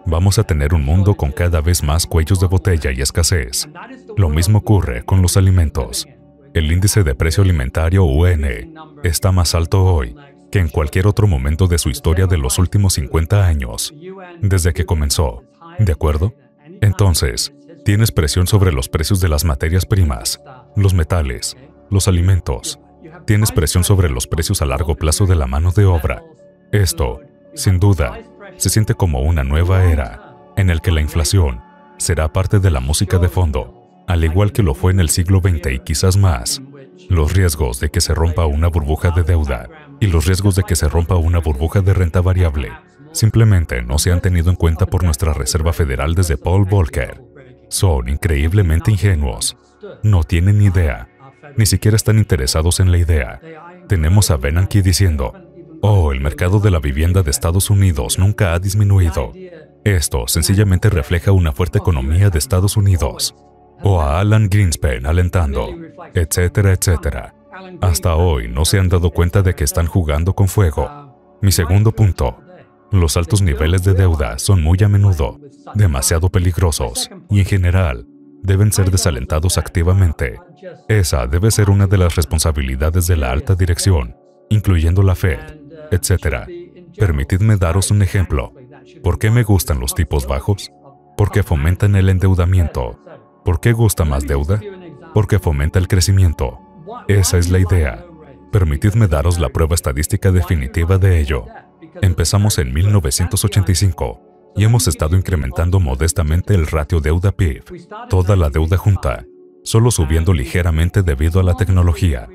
Vamos a tener un mundo con cada vez más cuellos de botella y escasez. Lo mismo ocurre con los alimentos. El índice de precio alimentario UN está más alto hoy que en cualquier otro momento de su historia de los últimos 50 años, desde que comenzó. ¿De acuerdo? Entonces, tienes presión sobre los precios de las materias primas, los metales, los alimentos. Tienes presión sobre los precios a largo plazo de la mano de obra. Esto, sin duda, se siente como una nueva era, en el que la inflación será parte de la música de fondo, al igual que lo fue en el siglo XX y quizás más. Los riesgos de que se rompa una burbuja de deuda y los riesgos de que se rompa una burbuja de renta variable simplemente no se han tenido en cuenta por nuestra Reserva Federal desde Paul Volcker. Son increíblemente ingenuos. No tienen ni idea. Ni siquiera están interesados en la idea. Tenemos a Bernanke diciendo: "Oh, el mercado de la vivienda de Estados Unidos nunca ha disminuido". Esto sencillamente refleja una fuerte economía de Estados Unidos. O a Alan Greenspan alentando, etcétera, etcétera. Hasta hoy no se han dado cuenta de que están jugando con fuego. Mi segundo punto. Los altos niveles de deuda son muy a menudo demasiado peligrosos y en general deben ser desalentados activamente. Esa debe ser una de las responsabilidades de la alta dirección, incluyendo la Fed, etc. Permitidme daros un ejemplo. ¿Por qué me gustan los tipos bajos? Porque fomentan el endeudamiento. ¿Por qué gusta más deuda? Porque fomenta el crecimiento. Esa es la idea. Permitidme daros la prueba estadística definitiva de ello. Empezamos en 1985 y hemos estado incrementando modestamente el ratio deuda-PIB, toda la deuda junta, solo subiendo ligeramente debido a la tecnología.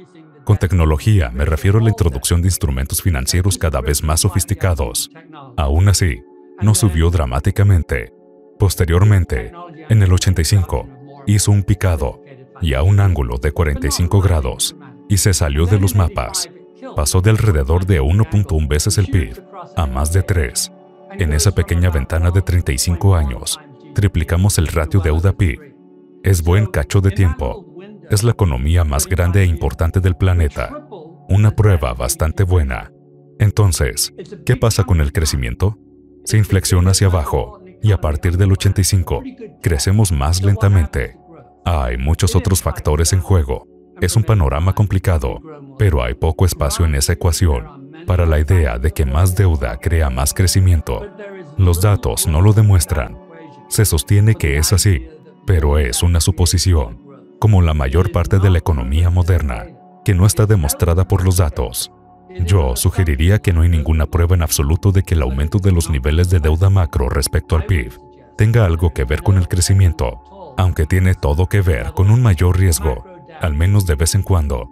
Con tecnología me refiero a la introducción de instrumentos financieros cada vez más sofisticados. Aún así, no subió dramáticamente. Posteriormente, en el 85, hizo un picado y a un ángulo de 45 grados y se salió de los mapas. Pasó de alrededor de 1.1 veces el PIB a más de 3. En esa pequeña ventana de 35 años, triplicamos el ratio deuda-PIB. Es buen cacho de tiempo. Es la economía más grande e importante del planeta. Una prueba bastante buena. Entonces, ¿qué pasa con el crecimiento? Se inflexiona hacia abajo y a partir del 85, crecemos más lentamente. Hay muchos otros factores en juego. Es un panorama complicado, pero hay poco espacio en esa ecuación para la idea de que más deuda crea más crecimiento. Los datos no lo demuestran. Se sostiene que es así, pero es una suposición, como la mayor parte de la economía moderna, que no está demostrada por los datos. Yo sugeriría que no hay ninguna prueba en absoluto de que el aumento de los niveles de deuda macro respecto al PIB tenga algo que ver con el crecimiento, aunque tiene todo que ver con un mayor riesgo, al menos de vez en cuando.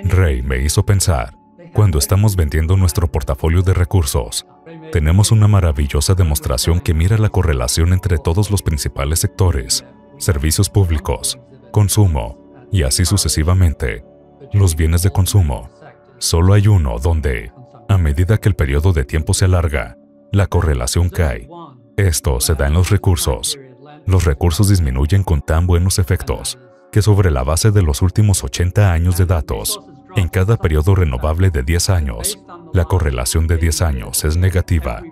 Ray me hizo pensar, cuando estamos vendiendo nuestro portafolio de recursos, tenemos una maravillosa demostración que mira la correlación entre todos los principales sectores, servicios públicos, consumo, y así sucesivamente, los bienes de consumo. Solo hay uno donde, a medida que el periodo de tiempo se alarga, la correlación cae. Esto se da en los recursos. Los recursos disminuyen con tan buenos efectos que sobre la base de los últimos 80 años de datos, en cada periodo renovable de 10 años, la correlación de 10 años es negativa.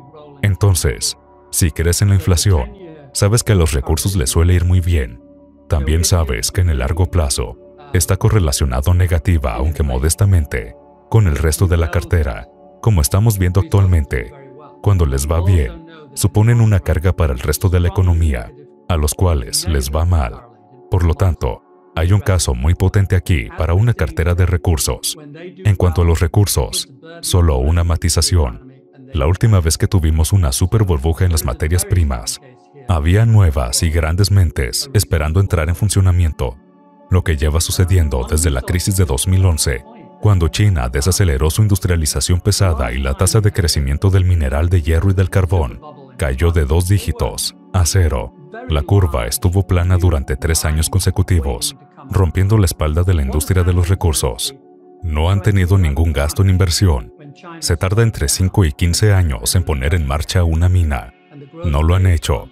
Entonces, si crees en la inflación, sabes que a los recursos les suele ir muy bien. También sabes que en el largo plazo está correlacionado negativa, aunque modestamente, con el resto de la cartera, como estamos viendo actualmente. Cuando les va bien, suponen una carga para el resto de la economía, a los cuales les va mal. Por lo tanto, hay un caso muy potente aquí para una cartera de recursos. En cuanto a los recursos, solo una matización. La última vez que tuvimos una super burbuja en las materias primas, había nuevas y grandes mentes esperando entrar en funcionamiento, lo que lleva sucediendo desde la crisis de 2011, cuando China desaceleró su industrialización pesada y la tasa de crecimiento del mineral de hierro y del carbón cayó de 2 dígitos a 0. La curva estuvo plana durante 3 años consecutivos, rompiendo la espalda de la industria de los recursos. No han tenido ningún gasto en inversión. Se tarda entre 5 y 15 años en poner en marcha una mina. No lo han hecho.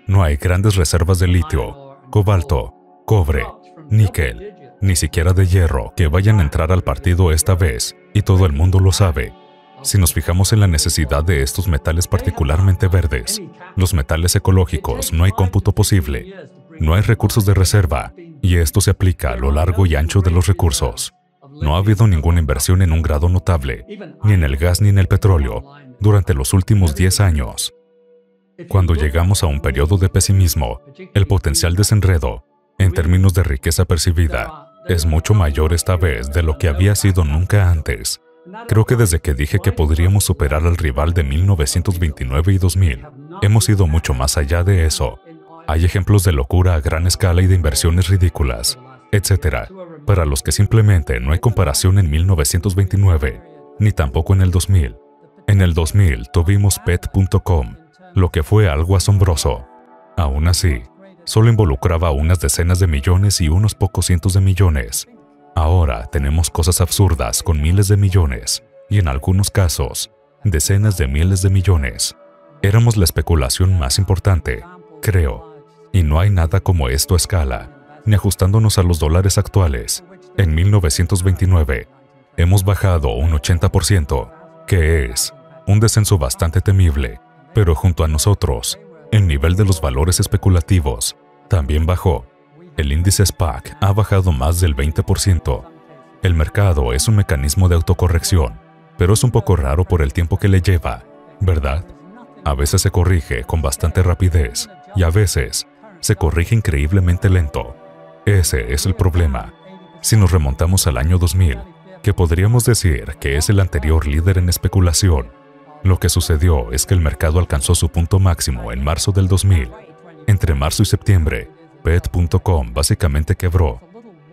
No hay grandes reservas de litio, cobalto, cobre, níquel, ni siquiera de hierro que vayan a entrar al partido esta vez, y todo el mundo lo sabe. Si nos fijamos en la necesidad de estos metales particularmente verdes, los metales ecológicos, no hay cómputo posible, no hay recursos de reserva, y esto se aplica a lo largo y ancho de los recursos. No ha habido ninguna inversión en un grado notable, ni en el gas ni en el petróleo, durante los últimos 10 años. Cuando llegamos a un periodo de pesimismo, el potencial desenredo, en términos de riqueza percibida, es mucho mayor esta vez de lo que había sido nunca antes. Creo que desde que dije que podríamos superar al rival de 1929 y 2000, hemos ido mucho más allá de eso. Hay ejemplos de locura a gran escala y de inversiones ridículas, etc., para los que simplemente no hay comparación en 1929, ni tampoco en el 2000. En el 2000 tuvimos Pet.com, lo que fue algo asombroso. Aún así, solo involucraba unas decenas de millones y unos pocos cientos de millones. Ahora tenemos cosas absurdas con miles de millones, y en algunos casos, decenas de miles de millones. Éramos la especulación más importante, creo, y no hay nada como esto a escala, ni ajustándonos a los dólares actuales. En 1929, hemos bajado un 80%, que es un descenso bastante temible, pero junto a nosotros, el nivel de los valores especulativos también bajó. El índice SPAC ha bajado más del 20%. El mercado es un mecanismo de autocorrección, pero es un poco raro por el tiempo que le lleva, ¿verdad? A veces se corrige con bastante rapidez, y a veces se corrige increíblemente lento. Ese es el problema. Si nos remontamos al año 2000, que podríamos decir que es el anterior líder en especulación, lo que sucedió es que el mercado alcanzó su punto máximo en marzo del 2000. Entre marzo y septiembre, Pet.com básicamente quebró.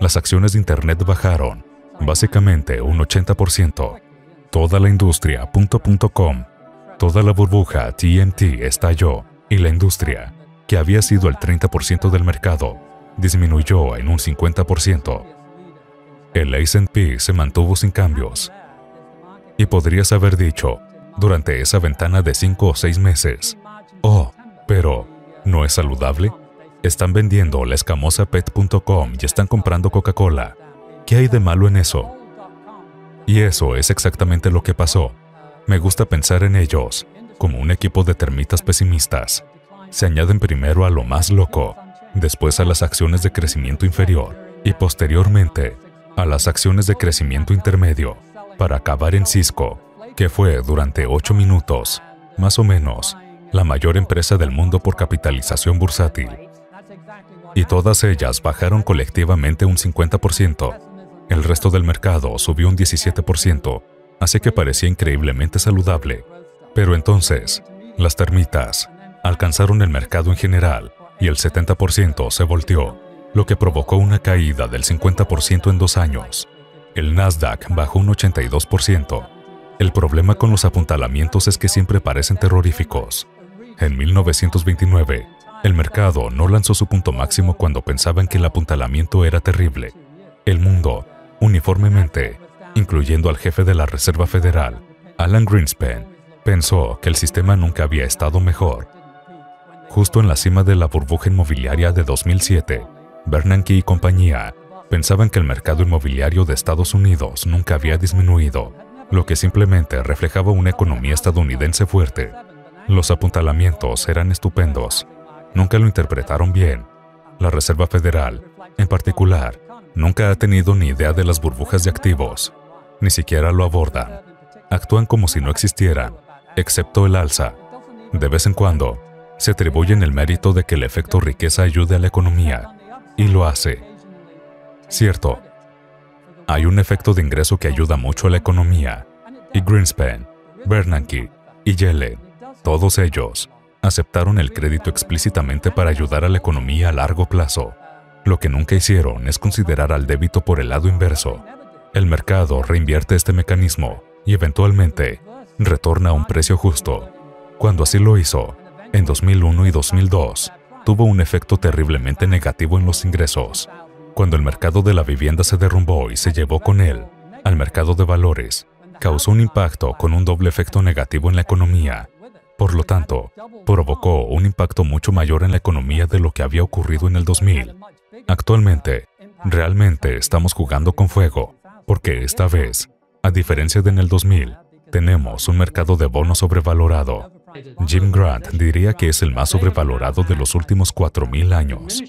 Las acciones de Internet bajaron, básicamente un 80%. Toda la industria .com, toda la burbuja TMT estalló y la industria, que había sido el 30% del mercado, disminuyó en un 50%. El S&P se mantuvo sin cambios. Y podrías haber dicho, durante esa ventana de 5 o 6 meses, oh, pero, ¿no es saludable? Están vendiendo la escamosa Pet.com y están comprando Coca-Cola. ¿Qué hay de malo en eso? Y eso es exactamente lo que pasó. Me gusta pensar en ellos como un equipo de termitas pesimistas. Se añaden primero a lo más loco, después a las acciones de crecimiento inferior y posteriormente a las acciones de crecimiento intermedio, para acabar en Cisco, que fue durante 8 minutos, más o menos, la mayor empresa del mundo por capitalización bursátil. Y todas ellas bajaron colectivamente un 50%. El resto del mercado subió un 17%, así que parecía increíblemente saludable. Pero entonces, las termitas alcanzaron el mercado en general y el 70% se volteó, lo que provocó una caída del 50% en 2 años. El Nasdaq bajó un 82%. El problema con los apuntalamientos es que siempre parecen terroríficos. En 1929, el mercado no lanzó su punto máximo cuando pensaban que el apuntalamiento era terrible. El mundo, uniformemente, incluyendo al jefe de la Reserva Federal, Alan Greenspan, pensó que el sistema nunca había estado mejor. Justo en la cima de la burbuja inmobiliaria de 2007, Bernanke y compañía pensaban que el mercado inmobiliario de Estados Unidos nunca había disminuido, lo que simplemente reflejaba una economía estadounidense fuerte. Los apuntalamientos eran estupendos. Nunca lo interpretaron bien. La Reserva Federal, en particular, nunca ha tenido ni idea de las burbujas de activos. Ni siquiera lo abordan. Actúan como si no existieran, excepto el alza. De vez en cuando, se atribuyen el mérito de que el efecto riqueza ayude a la economía, y lo hace. Cierto, hay un efecto de ingreso que ayuda mucho a la economía, y Greenspan, Bernanke y Yellen, todos ellos, aceptaron el crédito explícitamente para ayudar a la economía a largo plazo. Lo que nunca hicieron es considerar al débito por el lado inverso. El mercado reinvierte este mecanismo y eventualmente retorna a un precio justo. Cuando así lo hizo, en 2001 y 2002, tuvo un efecto terriblemente negativo en los ingresos. Cuando el mercado de la vivienda se derrumbó y se llevó con él al mercado de valores, causó un impacto con un doble efecto negativo en la economía. Por lo tanto, provocó un impacto mucho mayor en la economía de lo que había ocurrido en el 2000. Actualmente, realmente estamos jugando con fuego, porque esta vez, a diferencia de en el 2000, tenemos un mercado de bonos sobrevalorado. Jim Grant diría que es el más sobrevalorado de los últimos 4000 años.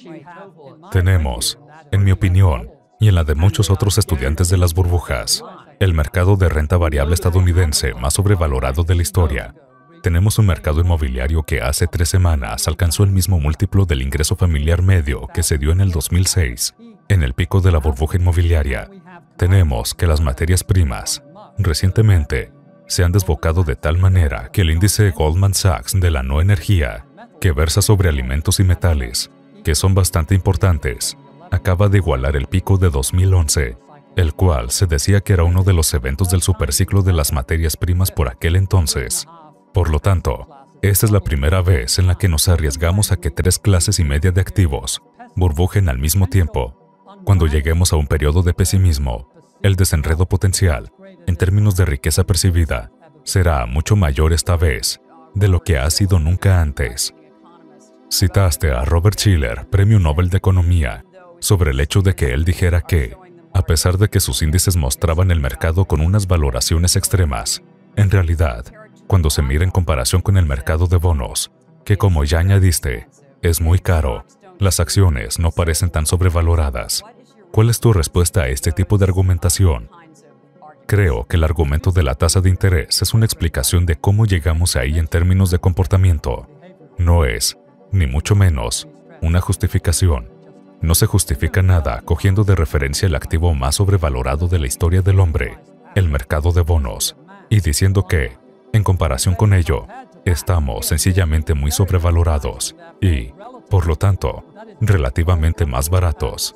Tenemos, en mi opinión, y en la de muchos otros estudiantes de las burbujas, el mercado de renta variable estadounidense más sobrevalorado de la historia. Tenemos un mercado inmobiliario que hace 3 semanas alcanzó el mismo múltiplo del ingreso familiar medio que se dio en el 2006, en el pico de la burbuja inmobiliaria. Tenemos que las materias primas, recientemente, se han desbocado de tal manera que el índice Goldman Sachs de la no energía, que versa sobre alimentos y metales, que son bastante importantes, acaba de igualar el pico de 2011, el cual se decía que era uno de los eventos del superciclo de las materias primas por aquel entonces. Por lo tanto, esta es la primera vez en la que nos arriesgamos a que 3 clases y media de activos burbujen al mismo tiempo. Cuando lleguemos a un periodo de pesimismo, el desenredo potencial, en términos de riqueza percibida, será mucho mayor esta vez de lo que ha sido nunca antes. Citaste a Robert Shiller, Premio Nobel de Economía, sobre el hecho de que él dijera que, a pesar de que sus índices mostraban el mercado con unas valoraciones extremas, en realidad, cuando se mira en comparación con el mercado de bonos, que como ya añadiste, es muy caro, las acciones no parecen tan sobrevaloradas. ¿Cuál es tu respuesta a este tipo de argumentación? Creo que el argumento de la tasa de interés es una explicación de cómo llegamos ahí en términos de comportamiento. No es ni mucho menos una justificación. No se justifica nada cogiendo de referencia el activo más sobrevalorado de la historia del hombre, el mercado de bonos, y diciendo que, en comparación con ello, estamos sencillamente muy sobrevalorados y, por lo tanto, relativamente más baratos.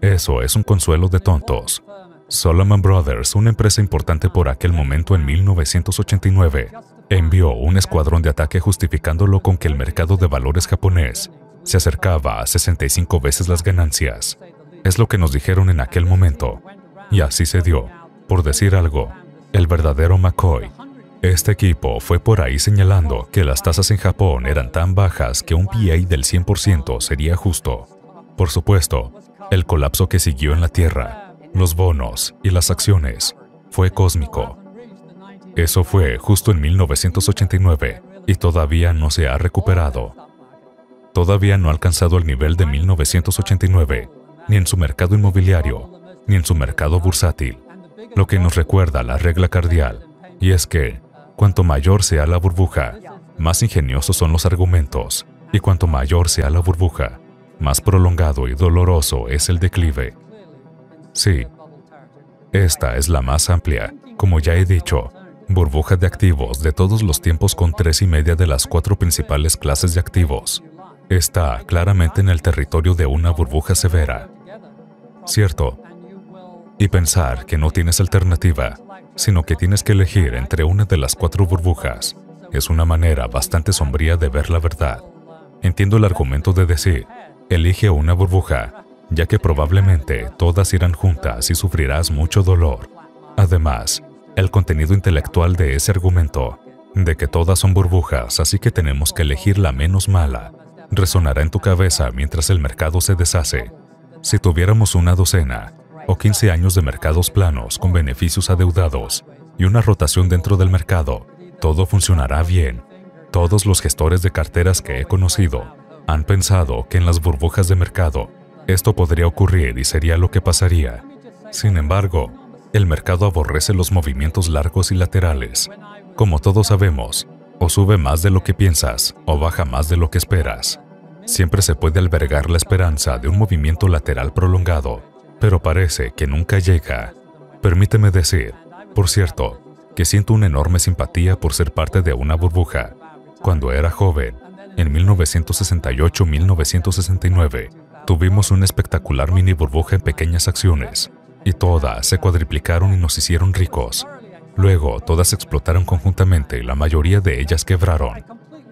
Eso es un consuelo de tontos. Salomon Brothers, una empresa importante por aquel momento en 1989, envió un escuadrón de ataque justificándolo con que el mercado de valores japonés se acercaba a 65 veces las ganancias. Es lo que nos dijeron en aquel momento. Y así se dio. Por decir algo, el verdadero McCoy. Este equipo fue por ahí señalando que las tasas en Japón eran tan bajas que un PA del 100% sería justo. Por supuesto, el colapso que siguió en la Tierra, los bonos y las acciones, fue cósmico. Eso fue justo en 1989 y todavía no se ha recuperado. Todavía no ha alcanzado el nivel de 1989, ni en su mercado inmobiliario, ni en su mercado bursátil. Lo que nos recuerda la regla cardial, y es que, cuanto mayor sea la burbuja, más ingeniosos son los argumentos, y cuanto mayor sea la burbuja, más prolongado y doloroso es el declive. Sí, esta es la más amplia, como ya he dicho, burbuja de activos de todos los tiempos con 3,5 de las 4 principales clases de activos. Está claramente en el territorio de una burbuja severa. ¿Cierto? Y pensar que no tienes alternativa, sino que tienes que elegir entre una de las 4 burbujas, es una manera bastante sombría de ver la verdad. Entiendo el argumento de decir, elige una burbuja, ya que probablemente todas irán juntas y sufrirás mucho dolor. Además, el contenido intelectual de ese argumento, de que todas son burbujas, así que tenemos que elegir la menos mala, resonará en tu cabeza mientras el mercado se deshace. Si tuviéramos una docena o 15 años de mercados planos con beneficios adeudados y una rotación dentro del mercado, todo funcionará bien. Todos los gestores de carteras que he conocido han pensado que en las burbujas de mercado esto podría ocurrir y sería lo que pasaría. Sin embargo, el mercado aborrece los movimientos largos y laterales. Como todos sabemos, o sube más de lo que piensas o baja más de lo que esperas. Siempre se puede albergar la esperanza de un movimiento lateral prolongado, pero parece que nunca llega. Permíteme decir, por cierto, que siento una enorme simpatía por ser parte de una burbuja. Cuando era joven, en 1968-1969, tuvimos una espectacular mini burbuja en pequeñas acciones, y todas se cuadriplicaron y nos hicieron ricos. Luego, todas explotaron conjuntamente y la mayoría de ellas quebraron.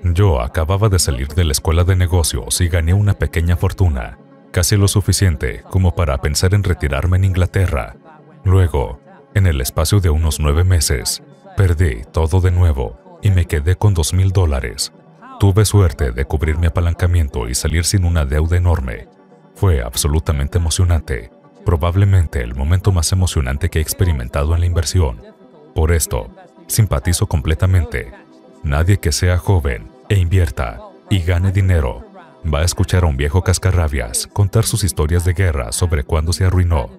Yo acababa de salir de la escuela de negocios y gané una pequeña fortuna, casi lo suficiente como para pensar en retirarme en Inglaterra. Luego, en el espacio de unos 9 meses, perdí todo de nuevo y me quedé con $2,000. Tuve suerte de cubrir mi apalancamiento y salir sin una deuda enorme. Fue absolutamente emocionante, probablemente el momento más emocionante que he experimentado en la inversión. Por esto, simpatizo completamente. Nadie que sea joven e invierta y gane dinero va a escuchar a un viejo cascarrabias contar sus historias de guerra sobre cuándo se arruinó.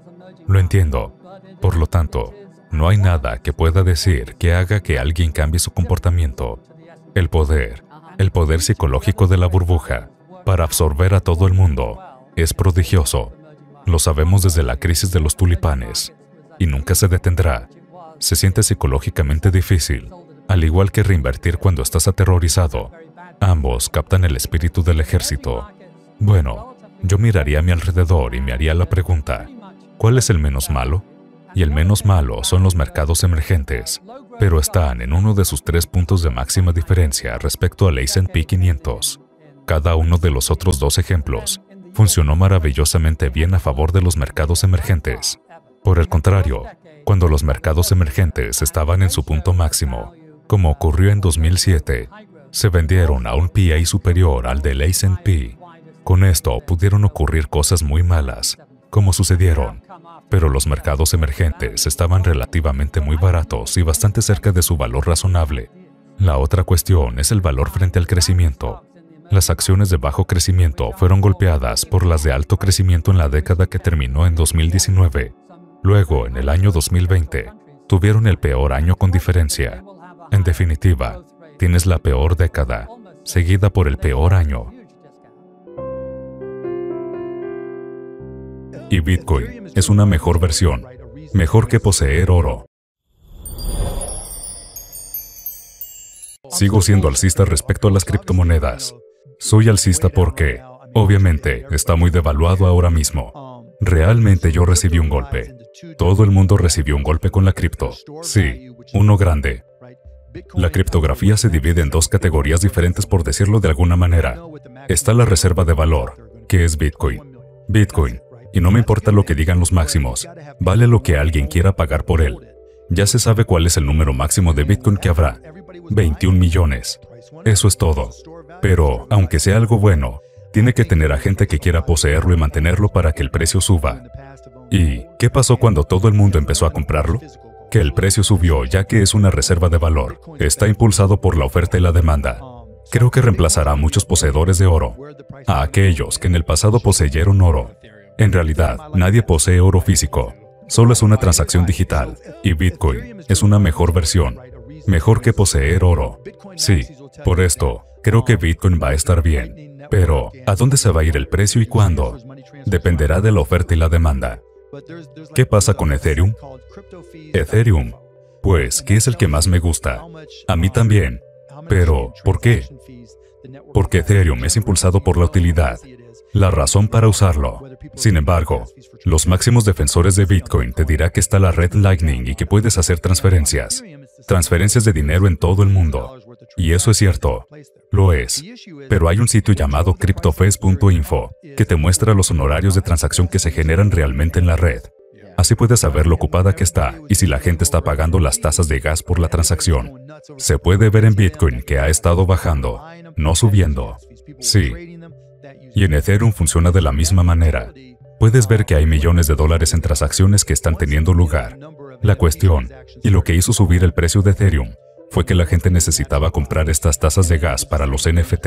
Lo entiendo. Por lo tanto, no hay nada que pueda decir que haga que alguien cambie su comportamiento. El poder psicológico de la burbuja para absorber a todo el mundo es prodigioso. Lo sabemos desde la crisis de los tulipanes y nunca se detendrá. Se siente psicológicamente difícil, al igual que reinvertir cuando estás aterrorizado. Ambos captan el espíritu del ejército. Bueno, yo miraría a mi alrededor y me haría la pregunta, ¿cuál es el menos malo? Y el menos malo son los mercados emergentes, pero están en uno de sus 3 puntos de máxima diferencia respecto al S&P 500. Cada uno de los otros 2 ejemplos funcionó maravillosamente bien a favor de los mercados emergentes. Por el contrario, cuando los mercados emergentes estaban en su punto máximo, como ocurrió en 2007, se vendieron a un PA superior al del S&P. Con esto pudieron ocurrir cosas muy malas, como sucedieron, pero los mercados emergentes estaban relativamente muy baratos y bastante cerca de su valor razonable. La otra cuestión es el valor frente al crecimiento. Las acciones de bajo crecimiento fueron golpeadas por las de alto crecimiento en la década que terminó en 2019. Luego, en el año 2020, tuvieron el peor año con diferencia. En definitiva, tienes la peor década, seguida por el peor año. Y Bitcoin es una mejor versión, mejor que poseer oro. Sigo siendo alcista respecto a las criptomonedas. Soy alcista porque, obviamente, está muy devaluado ahora mismo. Realmente yo recibí un golpe. Todo el mundo recibió un golpe con la cripto. Sí, uno grande. La criptografía se divide en dos categorías diferentes, por decirlo de alguna manera. Está la reserva de valor, que es Bitcoin. Bitcoin, y no me importa lo que digan los máximos, vale lo que alguien quiera pagar por él. Ya se sabe cuál es el número máximo de Bitcoin que habrá. 21 millones. Eso es todo. Pero, aunque sea algo bueno, tiene que tener a gente que quiera poseerlo y mantenerlo para que el precio suba. ¿Y qué pasó cuando todo el mundo empezó a comprarlo? Que el precio subió, ya que es una reserva de valor. Está impulsado por la oferta y la demanda. Creo que reemplazará a muchos poseedores de oro, a aquellos que en el pasado poseyeron oro. En realidad, nadie posee oro físico. Solo es una transacción digital. Y Bitcoin es una mejor versión. Mejor que poseer oro. Sí, por esto, creo que Bitcoin va a estar bien. Pero, ¿a dónde se va a ir el precio y cuándo? Dependerá de la oferta y la demanda. ¿Qué pasa con Ethereum? Ethereum, pues, ¿qué es el que más me gusta? A mí también. Pero, ¿por qué? Porque Ethereum es impulsado por la utilidad, la razón para usarlo. Sin embargo, los máximos defensores de Bitcoin te dirán que está la red Lightning y que puedes hacer transferencias de dinero en todo el mundo. Y eso es cierto, lo es. Pero hay un sitio llamado cryptofees.info que te muestra los honorarios de transacción que se generan realmente en la red. Así puedes saber lo ocupada que está y si la gente está pagando las tasas de gas por la transacción. Se puede ver en Bitcoin que ha estado bajando, no subiendo. Sí. Y en Ethereum funciona de la misma manera. Puedes ver que hay millones de dólares en transacciones que están teniendo lugar. La cuestión, y lo que hizo subir el precio de Ethereum, fue que la gente necesitaba comprar estas tasas de gas para los NFT.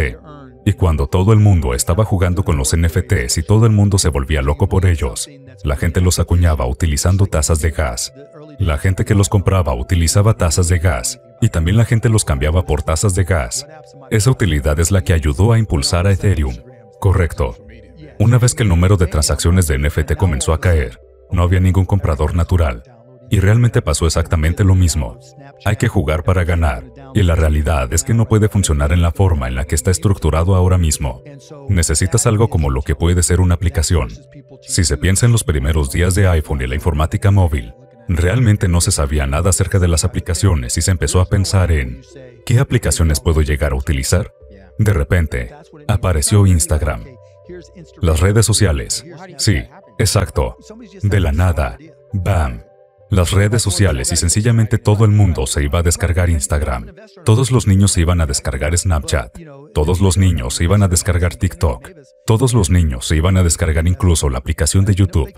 Y cuando todo el mundo estaba jugando con los NFTs y todo el mundo se volvía loco por ellos, la gente los acuñaba utilizando tasas de gas. La gente que los compraba utilizaba tasas de gas, y también la gente los cambiaba por tasas de gas. Esa utilidad es la que ayudó a impulsar a Ethereum. Correcto. Una vez que el número de transacciones de NFT comenzó a caer, no había ningún comprador natural. Y realmente pasó exactamente lo mismo. Hay que jugar para ganar, y la realidad es que no puede funcionar en la forma en la que está estructurado ahora mismo. Necesitas algo como lo que puede ser una aplicación. Si se piensa en los primeros días de iPhone y la informática móvil, realmente no se sabía nada acerca de las aplicaciones y se empezó a pensar en ¿qué aplicaciones puedo llegar a utilizar? De repente, apareció Instagram. Las redes sociales. Sí, exacto. De la nada. ¡Bam! Las redes sociales y sencillamente todo el mundo se iba a descargar Instagram. Todos los niños se iban a descargar Snapchat. Todos los niños se iban a descargar TikTok. Todos los niños se iban a descargar incluso la aplicación de YouTube.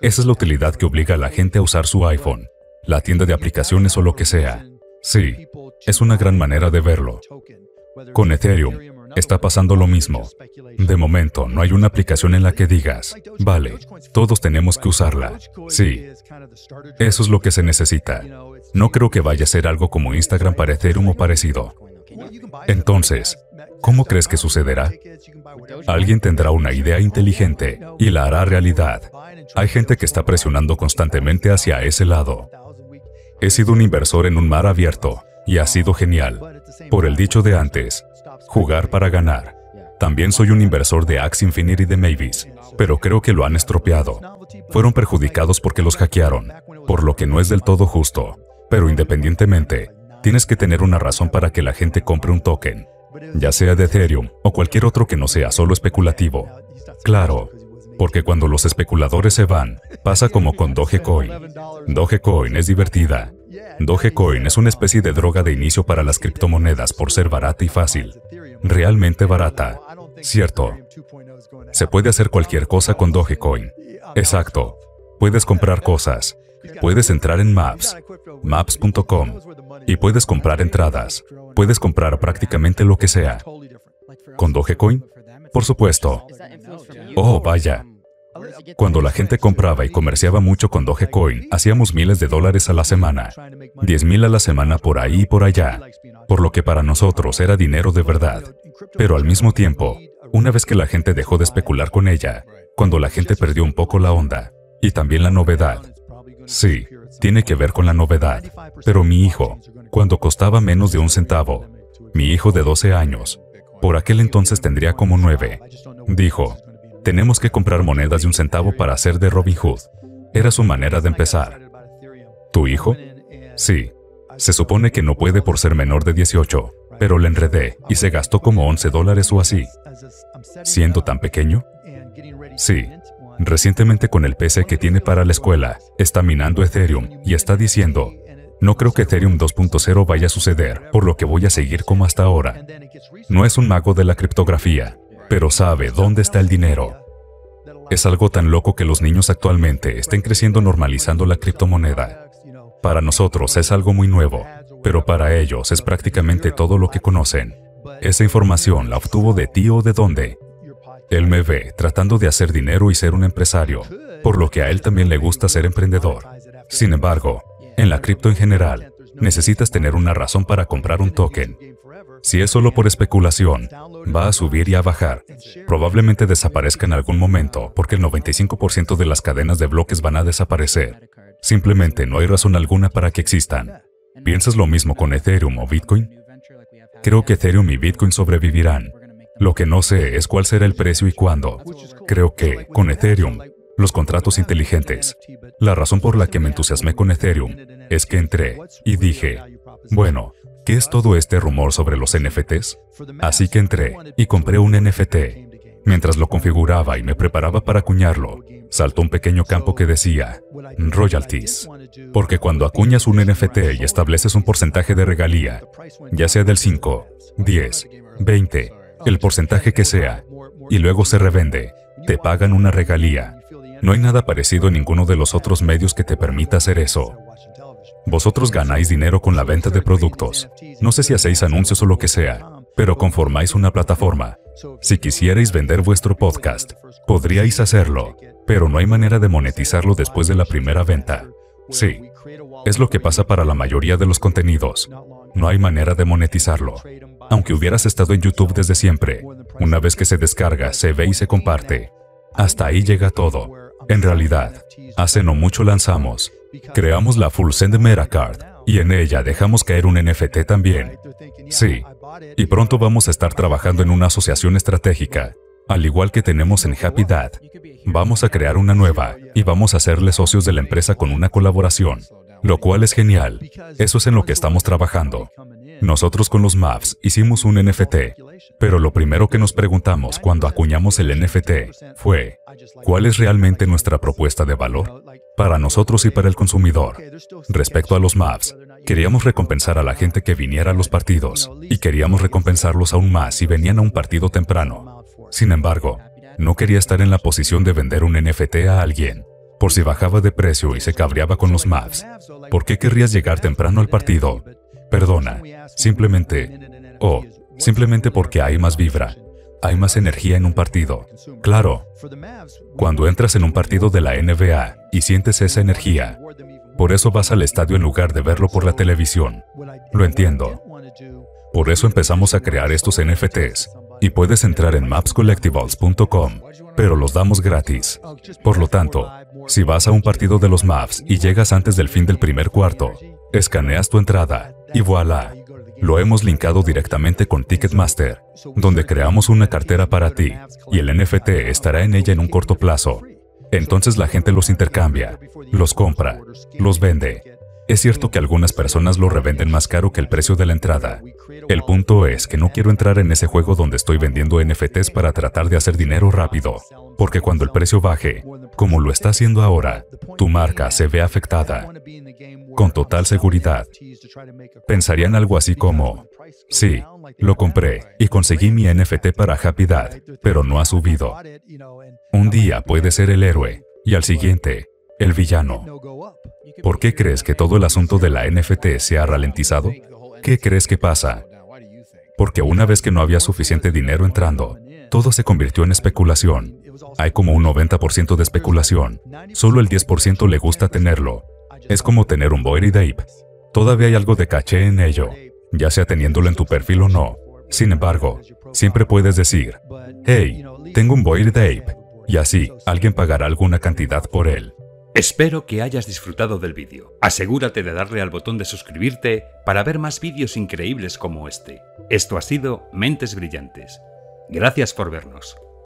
Esa es la utilidad que obliga a la gente a usar su iPhone, la tienda de aplicaciones o lo que sea. Sí, es una gran manera de verlo. Con Ethereum está pasando lo mismo. De momento, no hay una aplicación en la que digas, vale, todos tenemos que usarla. Sí, eso es lo que se necesita. No creo que vaya a ser algo como Instagram para Ethereum o parecido. Entonces, ¿cómo crees que sucederá? Alguien tendrá una idea inteligente y la hará realidad. Hay gente que está presionando constantemente hacia ese lado. He sido un inversor en un mar abierto y ha sido genial. Por el dicho de antes, jugar para ganar. También soy un inversor de Axie Infinity y de Mavis, pero creo que lo han estropeado. Fueron perjudicados porque los hackearon, por lo que no es del todo justo. Pero independientemente, tienes que tener una razón para que la gente compre un token, ya sea de Ethereum o cualquier otro que no sea solo especulativo. Claro, porque cuando los especuladores se van, pasa como con Dogecoin. Dogecoin es divertida. Dogecoin es una especie de droga de inicio para las criptomonedas por ser barata y fácil. Realmente barata. Cierto. Se puede hacer cualquier cosa con Dogecoin. Exacto. Puedes comprar cosas. Puedes entrar en maps.com, y puedes comprar entradas. Puedes comprar prácticamente lo que sea. ¿Con Dogecoin? Por supuesto. Oh, vaya. Cuando la gente compraba y comerciaba mucho con Dogecoin, hacíamos miles de dólares a la semana. 10,000 a la semana por ahí y por allá. Por lo que para nosotros era dinero de verdad. Pero al mismo tiempo, una vez que la gente dejó de especular con ella, cuando la gente perdió un poco la onda. Y también la novedad. Sí, tiene que ver con la novedad. Pero mi hijo, cuando costaba menos de 1 centavo, mi hijo de 12 años, por aquel entonces tendría como 9, dijo, tenemos que comprar monedas de 1 centavo para hacer de Robin Hood. Era su manera de empezar. ¿Tu hijo? Sí. Se supone que no puede por ser menor de 18, pero le enredé y se gastó como $11 o así. ¿Siendo tan pequeño? Sí. Recientemente con el PC que tiene para la escuela, está minando Ethereum y está diciendo, no creo que Ethereum 2.0 vaya a suceder, por lo que voy a seguir como hasta ahora. No es un mago de la criptografía, pero sabe dónde está el dinero. Es algo tan loco que los niños actualmente estén creciendo normalizando la criptomoneda. Para nosotros es algo muy nuevo, pero para ellos es prácticamente todo lo que conocen. Esa información la obtuvo de ti o de dónde. Él me ve tratando de hacer dinero y ser un empresario, por lo que a él también le gusta ser emprendedor. Sin embargo, en la cripto en general, necesitas tener una razón para comprar un token. Si es solo por especulación, va a subir y a bajar. Probablemente desaparezca en algún momento, porque el 95% de las cadenas de bloques van a desaparecer. Simplemente no hay razón alguna para que existan. ¿Piensas lo mismo con Ethereum o Bitcoin? Creo que Ethereum y Bitcoin sobrevivirán. Lo que no sé es cuál será el precio y cuándo. Creo que, con Ethereum, los contratos inteligentes. La razón por la que me entusiasmé con Ethereum es que entré y dije, bueno, ¿qué es todo este rumor sobre los NFTs? Así que entré y compré un NFT. Mientras lo configuraba y me preparaba para acuñarlo, saltó un pequeño campo que decía, royalties. Porque cuando acuñas un NFT y estableces un porcentaje de regalía, ya sea del 5, 10, 20, el porcentaje que sea, y luego se revende, te pagan una regalía. No hay nada parecido en ninguno de los otros medios que te permita hacer eso. Vosotros ganáis dinero con la venta de productos. No sé si hacéis anuncios o lo que sea, pero conformáis una plataforma. Si quisierais vender vuestro podcast, podríais hacerlo, pero no hay manera de monetizarlo después de la primera venta. Sí, es lo que pasa para la mayoría de los contenidos. No hay manera de monetizarlo. Aunque hubieras estado en YouTube desde siempre, una vez que se descarga, se ve y se comparte. Hasta ahí llega todo. En realidad, hace no mucho creamos la Full Send Metacard, y en ella dejamos caer un NFT también. Sí, y pronto vamos a estar trabajando en una asociación estratégica, al igual que tenemos en Happy Dad. Vamos a crear una nueva, y vamos a hacerle socios de la empresa con una colaboración, lo cual es genial. Eso es en lo que estamos trabajando. Nosotros con los MAVs hicimos un NFT, pero lo primero que nos preguntamos cuando acuñamos el NFT fue, ¿cuál es realmente nuestra propuesta de valor? Para nosotros y para el consumidor. Respecto a los MAVs, queríamos recompensar a la gente que viniera a los partidos, y queríamos recompensarlos aún más si venían a un partido temprano. Sin embargo, no quería estar en la posición de vender un NFT a alguien, por si bajaba de precio y se cabreaba con los MAVs. ¿Por qué querrías llegar temprano al partido? Perdona, simplemente porque hay más vibra, hay más energía en un partido. Claro, cuando entras en un partido de la NBA y sientes esa energía, por eso vas al estadio en lugar de verlo por la televisión. Lo entiendo. Por eso empezamos a crear estos NFTs, y puedes entrar en mavscollectibles.com, pero los damos gratis. Por lo tanto, si vas a un partido de los Mavs y llegas antes del fin del primer cuarto, escaneas tu entrada, y voilà. Lo hemos linkado directamente con Ticketmaster, donde creamos una cartera para ti, y el NFT estará en ella en un corto plazo. Entonces la gente los intercambia, los compra, los vende. Es cierto que algunas personas lo revenden más caro que el precio de la entrada. El punto es que no quiero entrar en ese juego donde estoy vendiendo NFTs para tratar de hacer dinero rápido, porque cuando el precio baje, como lo está haciendo ahora, tu marca se ve afectada. Con total seguridad. Pensarían algo así como, sí, lo compré y conseguí mi NFT para Happy Dad, pero no ha subido. Un día puede ser el héroe, y al siguiente, el villano. ¿Por qué crees que todo el asunto de la NFT se ha ralentizado? ¿Qué crees que pasa? Porque una vez que no había suficiente dinero entrando, todo se convirtió en especulación. Hay como un 90% de especulación. Solo el 10% le gusta tenerlo. Es como tener un Bored Ape. Todavía hay algo de caché en ello, ya sea teniéndolo en tu perfil o no. Sin embargo, siempre puedes decir, hey, tengo un Bored Ape, y así alguien pagará alguna cantidad por él. Espero que hayas disfrutado del vídeo. Asegúrate de darle al botón de suscribirte para ver más vídeos increíbles como este. Esto ha sido Mentes Brillantes. Gracias por vernos.